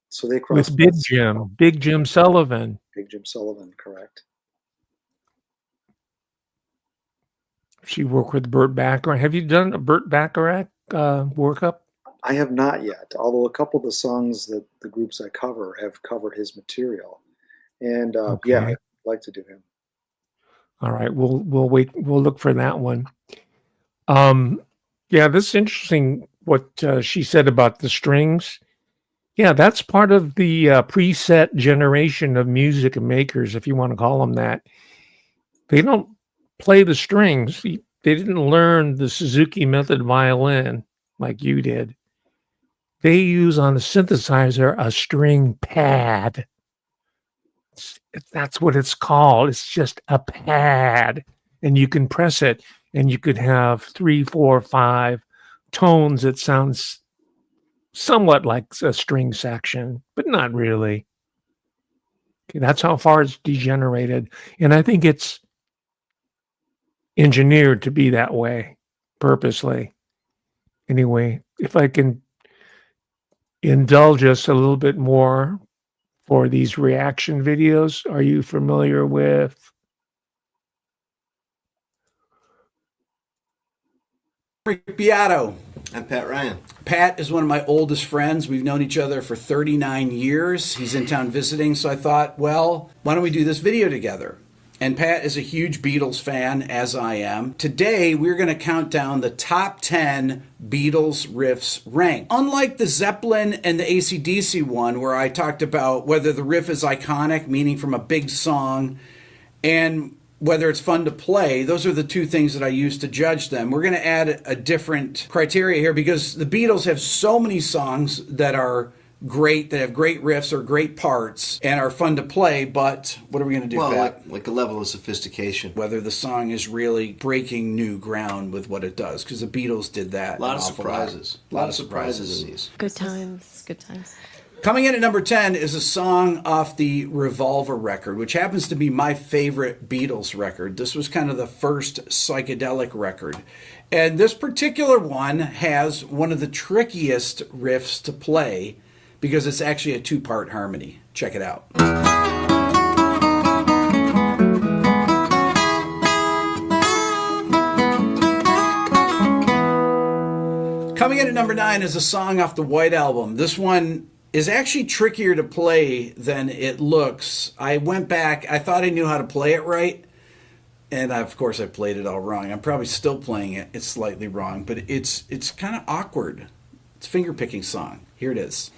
so they crossed with Big paths. Jim Sullivan. Big Jim Sullivan, correct. She worked with Burt Bacharach. Have you done a Burt Bacharach workup? I have not yet, although a couple of the songs that the groups I cover have covered his material. And yeah, Okay. I'd like to do him. All right, we'll wait. We'll look for that one. Yeah, this is interesting what she said about the strings. Yeah, that's part of the preset generation of music makers, if you want to call them that. They don't play the strings. They didn't learn the Suzuki method violin like you did. They use on the synthesizer a string pad. That's what it's called. It's just a pad. And you can press it, and you could have 3, 4, 5 tones that sounds somewhat like a string section, but not really. Okay, that's how far it's degenerated. And I think it's engineered to be that way purposely. Anyway, if I can indulge us a little bit more for these reaction videos, are you familiar with Beato? I'm Pat Ryan. Pat is one of my oldest friends. We've known each other for 39 years. He's in town visiting, so I thought, well, why don't we do this video together? And Pat is a huge Beatles fan, as I am. Today, we're going to count down the top 10 Beatles riffs ranked. Unlike the Zeppelin and the AC/DC one, where I talked about whether the riff is iconic, meaning from a big song, and whether it's fun to play, those are the two things that I use to judge them. We're going to add a different criteria here because the Beatles have so many songs that are great, that have great riffs or great parts and are fun to play, but what are we going to do, Pat? Like a level of sophistication. Whether the song is really breaking new ground with what it does, because the Beatles did that. A lot of surprises. A lot of surprises in these. Good times, good times. Coming in at number 10 is a song off the Revolver record, which happens to be my favorite Beatles record. This was kind of the first psychedelic record. And this particular one has one of the trickiest riffs to play because it's actually a two-part harmony. Check it out. Coming in at number 9 is a song off the White Album. This one is actually trickier to play than it looks. I went back, I thought I knew how to play it right, and of course I played it all wrong. I'm probably still playing it. It's slightly wrong, but it's kind of awkward. It's a finger-picking song. Here it is.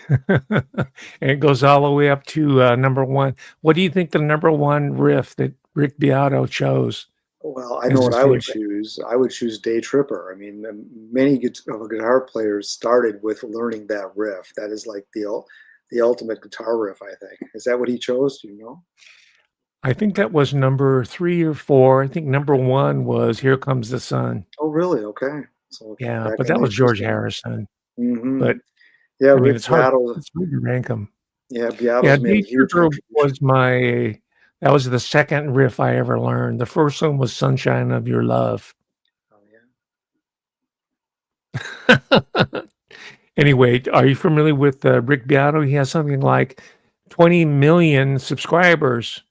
And it goes all the way up to number one. What do you think the number one riff that Rick Beato chose? Well, I as know what his I would favorite? choose. I would choose Day Tripper. I mean, many guitar players started with learning that riff. That is like the ultimate guitar riff, I think. Is that what he chose? Do you know? I think that was number 3 or 4. I think number 1 was Here Comes the Sun. Oh, really? Okay. So Yeah, back but in that the was George 80s. Harrison. Mm-hmm. But Yeah, I mean, Rick Beato. it's hard to rank them. Yeah, Yeah, Beato's made a Day huge Tripper contribution. was that was the second riff I ever learned. The first one was Sunshine of Your Love. Oh, yeah. Anyway, are you familiar with Rick Beato? He has something like 20 million subscribers.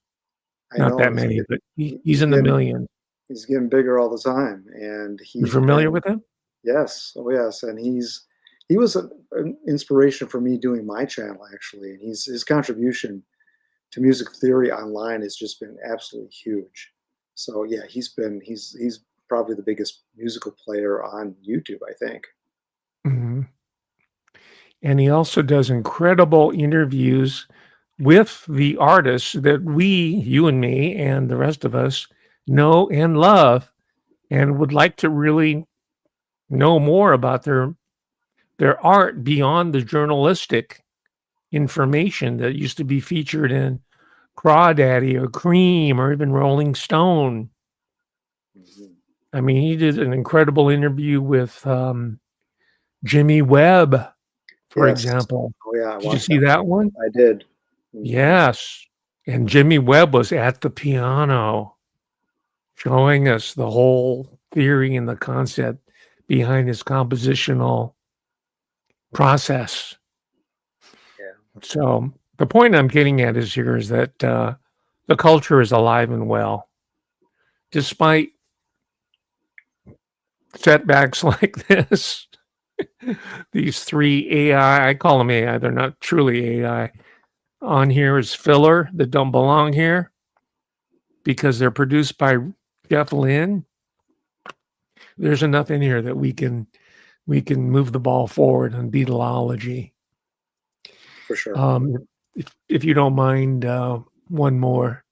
I Not know. that many, but he's He's in the getting millions. he's getting bigger all the time, and You he's familiar been with him? yes, oh yes, and he was an inspiration for me doing my channel actually, and his contribution to music theory online has just been absolutely huge. So yeah, he's probably the biggest musical player on YouTube, I think. hmm And he also does incredible interviews with the artists that we, you and me, and the rest of us know and love, and would like to really know more about their art beyond the journalistic information that used to be featured in Crawdaddy or Cream or even Rolling Stone. Mhm. I mean, he did an incredible interview with Jimmy Webb, for Yes. example. Oh yeah, I Did you watched see that one? I did. Mhm. Yes. And Jimmy Webb was at the piano showing us the whole theory and the concept behind his compositional process. Yeah. So the point I'm getting at is that the culture is alive and well, despite setbacks like this. These 3 AI, I call them AI, they're not truly AI, on here is filler that don't belong here because they're produced by Jeff Lynne. There's enough in here that we can move the ball forward on Beatology. For sure. If you don't mind, one more.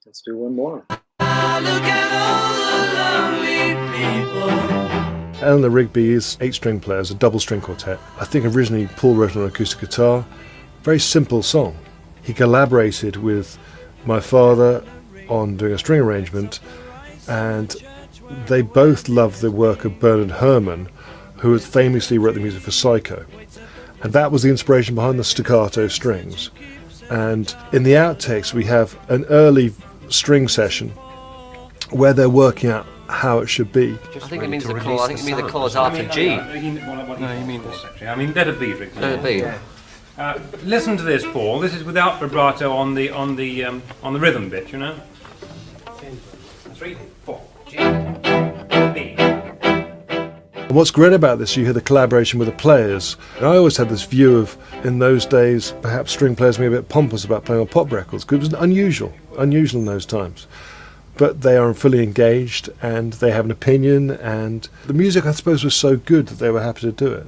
Let's do one more. Eleanor Rigby's 8-string player is a double-string quartet. I think originally Paul wrote on acoustic guitar. Very simple song. He collaborated with my father on doing a string arrangement, and they both loved the work of Bernard Herrmann, who had famously wrote the music for Psycho. And that was the inspiration behind the staccato strings. And in the outtakes we have an early string session where they're working out how it should be. I think it means the chord. I think you mean the chords after G. No, you mean this. I mean, let it be, Rick. Let it be. Listen to this, Paul. This is without vibrato on the rhythm bit, you know. 3, 4, G, B. And what's great about this, you hear the collaboration with the players. And I always had this view of, in those days, perhaps string players may be a bit pompous about playing on pop records, because it was unusual in those times. But they are fully engaged, and they have an opinion, and the music, I suppose, was so good that they were happy to do it.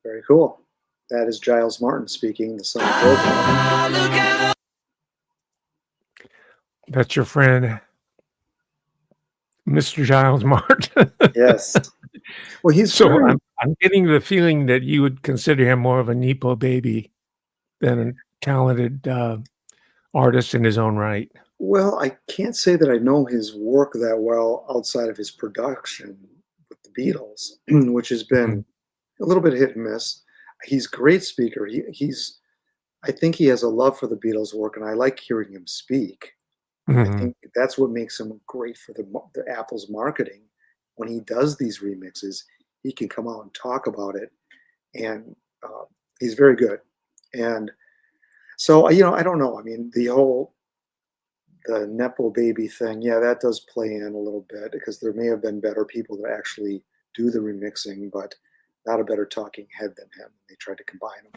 Very cool. That is Giles Martin speaking, the son of Bill. That's your friend, Mr. Giles Martin. Yes. Well, he's so very, I'm getting the feeling that you would consider him more of a Nepo baby than a talented artist in his own right. well, I can't say that I know his work that well outside of his production with the Beatles, which has been a little bit hit and miss. He's a great speaker. I think he has a love for the Beatles work, and I like hearing him speak. I think that's what makes him great for the Apple's marketing. When he does these remixes, he can come out and talk about it, and he's very good. And so, I don't know. I mean, the Nepo baby thing, yeah, that does play in a little bit because there may have been better people that actually do the remixing, but not a better talking head than him. They tried to combine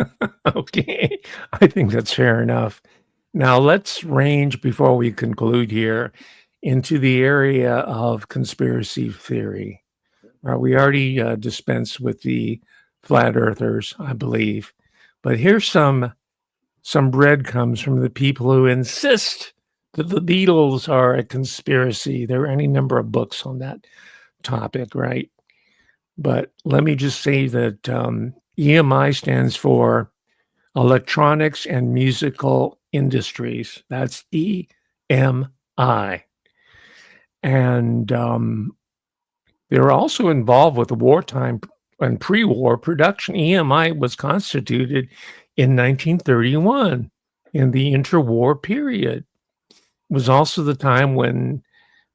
them. Okay, I think that's fair enough. Now let's range before we conclude here into the area of conspiracy theory. We already dispensed with the flat earthers, I believe, but here's some breadcrumbs from the people who insist that the Beatles are a conspiracy. There are any number of books on that topic, right? But let me just say that EMI stands for Electronics and Musical Industries. That's EMI. And they're also involved with the wartime and pre-war production. EMI was constituted in 1931 in the interwar period. It was also the time when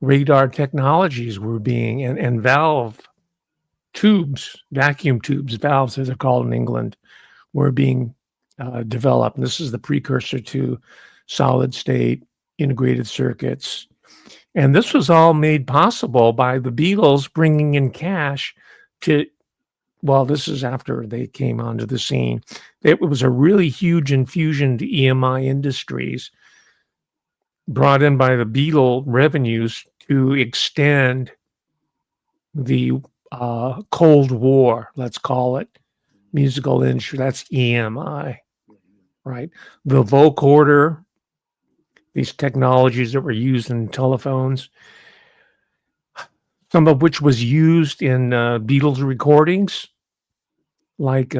radar technologies were being, and valve tubes, vacuum tubes, valves as they're called in England, were being developed. And this is the precursor to solid state integrated circuits. And this was all made possible by the Beatles bringing in cash to, well, this is after they came onto the scene. It was a really huge infusion to EMI Industries brought in by the Beatle revenues to extend the Cold War, let's call it, musical industry. That's EMI, right? The vocoder, these technologies that were used in telephones, some of which was used in Beatles recordings, like,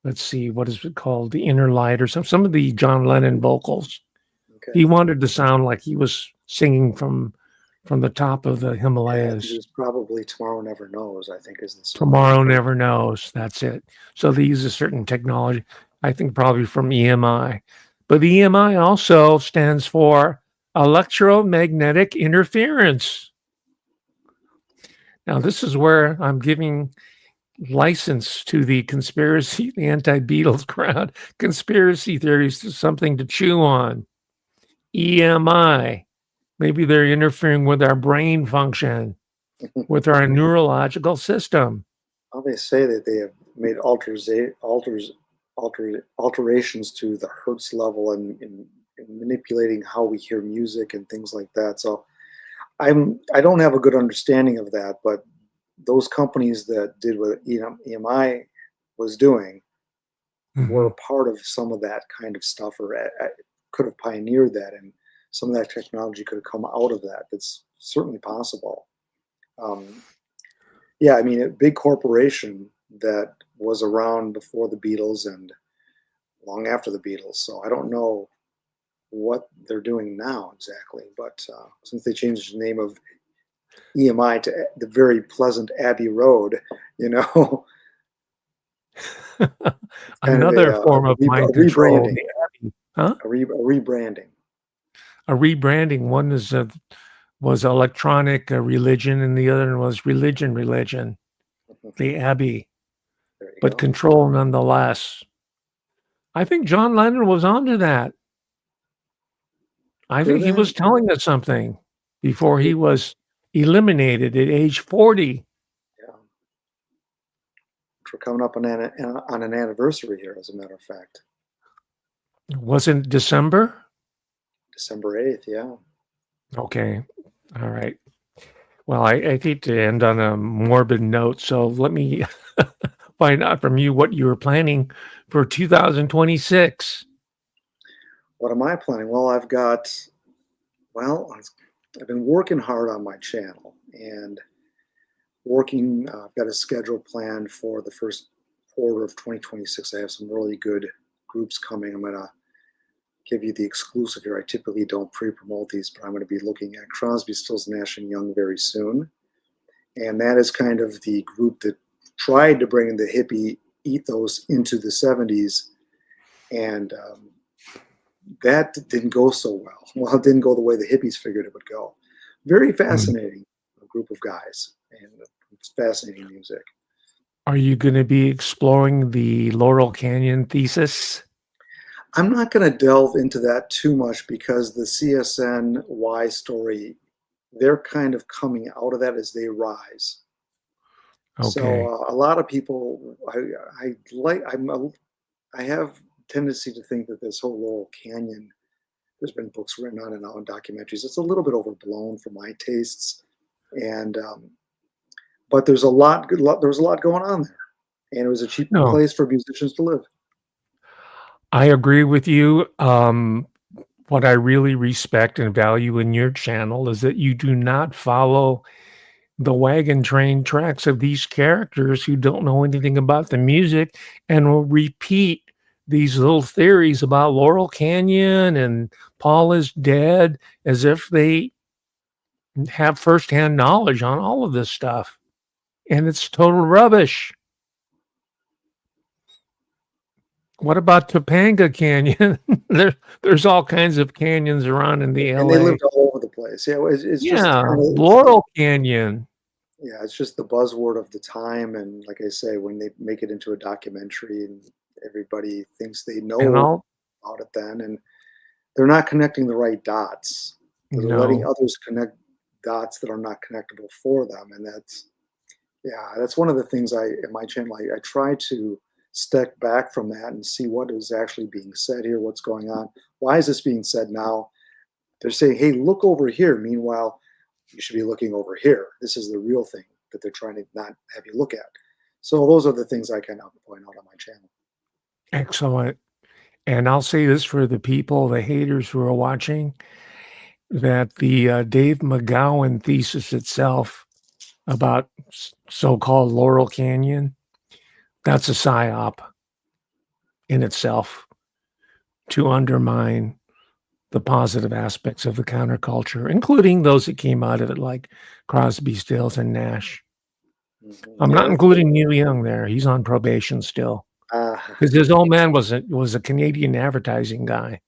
let's see, what is it called? The Inner Light, or some of the John Lennon vocals. Okay. He wanted to sound like he was singing from the top of the Yeah, Himalayas. it was probably Tomorrow Never Knows, I think, is the song. Tomorrow Never Knows. That's it. So they use a certain technology, I think probably from EMI. But EMI also stands for electromagnetic interference. Now, this is where I'm giving license to the conspiracy, the anti-Beatles crowd. Conspiracy theories is something to chew on. EMI. Maybe they're interfering with our brain function, with our neurological system. Well, they say that they have made alterations to the hertz level and in manipulating how we hear music and things like that. So I don't have a good understanding of that, but those companies that did what EMI was doing were part of some of that kind of stuff, or could have pioneered that, and some of that technology could have come out of that. That's certainly possible. Yeah, I mean, a big corporation that was around before the Beatles and long after the Beatles. So I don't know what they're doing now exactly, but since they changed the name of EMI to the very pleasant Abbey Road, you know. Another form of mind control. Rebranding. Huh? A rebranding. A rebranding. One was electronic religion, and the other one was religion. The Abbey, but control nonetheless. I think John Lennon was onto that. I think he was telling us something before he was eliminated at age 40. Yeah. We're coming up on an anniversary here, as a matter of fact. Wasn't December? December 8th, yeah. Okay. All right. Well, I hate to end on a morbid note, so let me find out from you what you were planning for 2026. What am I planning? Well, I've been working hard on my channel and I've got a schedule planned for the first quarter of 2026. I have some really good groups coming. I'm going to give you the exclusive here. I typically don't pre-promote these, but I'm going to be looking at Crosby, Stills, Nash & Young very soon. And that is kind of the group that tried to bring the hippie ethos into the 70s. And that didn't go so well. Well, it didn't go the way the hippies figured it would go. Very fascinating group of guys, and it's fascinating music. Are you going to be exploring the Laurel Canyon thesis? I'm not going to delve into that too much because the CSNY story, they're kind of coming out of that as they rise. Okay. So a lot of people, I have tendency to think that this whole Laurel Canyon There's been books written on it now and documentaries. It's a little bit overblown for my tastes, and but there's a lot. There was a lot going on there, and it was a cheap No, place for musicians to live. I agree with you. What I really respect and value in your channel is that you do not follow the wagon train tracks of these characters who don't know anything about the music and will repeat these little theories about Laurel Canyon and Paul is dead as if they have firsthand knowledge on all of this stuff. And it's total rubbish. What about Topanga Canyon? There's all kinds of canyons around in the And LA. they lived all over the place. Yeah, it's just Yeah, kind of, Laurel Canyon. yeah, it's just the buzzword of the time. And like I say, when they make it into a documentary and everybody thinks they know And all about it then, and they're not connecting the right dots. They're letting no, others connect dots that are not connectable for them. And that's one of the things in my channel, I try to step back from that and see what is actually being said here, what's going on. Why is this being said now? They're saying, hey, look over here. Meanwhile, you should be looking over here. This is the real thing that they're trying to not have you look at. So those are the things I kind of point out on my channel. excellent. And I'll say this for the people, the haters who are watching, that the Dave McGowan thesis itself about so-called Laurel Canyon, that's a psyop in itself to undermine the positive aspects of the counterculture, including those that came out of it, like Crosby, Stills, and Nash. I'm not including Neil Young there. He's on probation still. Because his old man was a Canadian advertising guy.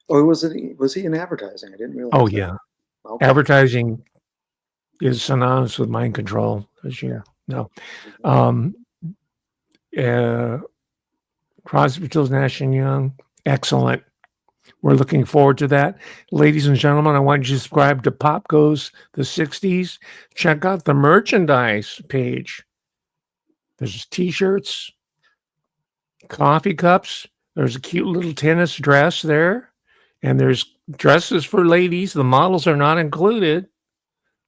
Oh, was he in advertising? I didn't realize. Oh, that. yeah. Okay. Advertising is synonymous with mind control, as you know. Crosby, Stills, Nash and Young, excellent. We're looking forward to that. Ladies and gentlemen, I want you to subscribe to Pop Goes the 60s. Check out the merchandise page. There's t-shirts, coffee cups. There's a cute little tennis dress there. And there's dresses for ladies. The models are not included,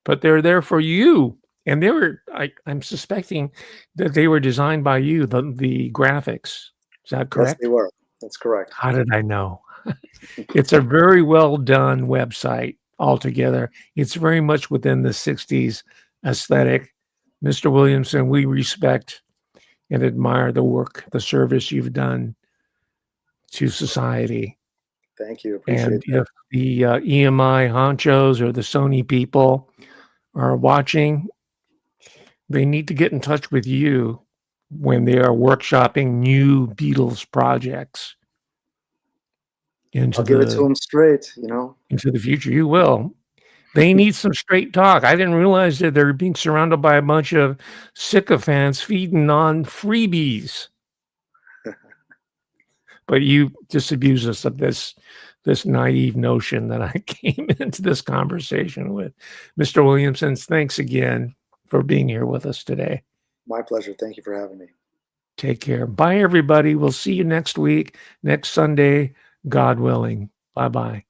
but they're there for you. And they were, I'm suspecting that they were designed by you, the graphics. Is that correct? Yes, they were. That's correct. How did I know? It's a very well done website altogether. It's very much within the 60s aesthetic. Mr. Williamson, we respect and admire the work, the service you've done to society. Thank you. Appreciate And that. if the EMI honchos or the Sony people are watching, they need to get in touch with you when they are workshopping new Beatles projects. I'll give it to them straight, into the future. You will. They need some straight talk. I didn't realize that they're being surrounded by a bunch of sycophants feeding on freebies. But you disabuse us of this naive notion that I came into this conversation with. Mr. Williamson, thanks again for being here with us today. My pleasure. Thank you for having me. Take care. Bye, everybody. We'll see you next week, next Sunday, God willing. Bye-bye.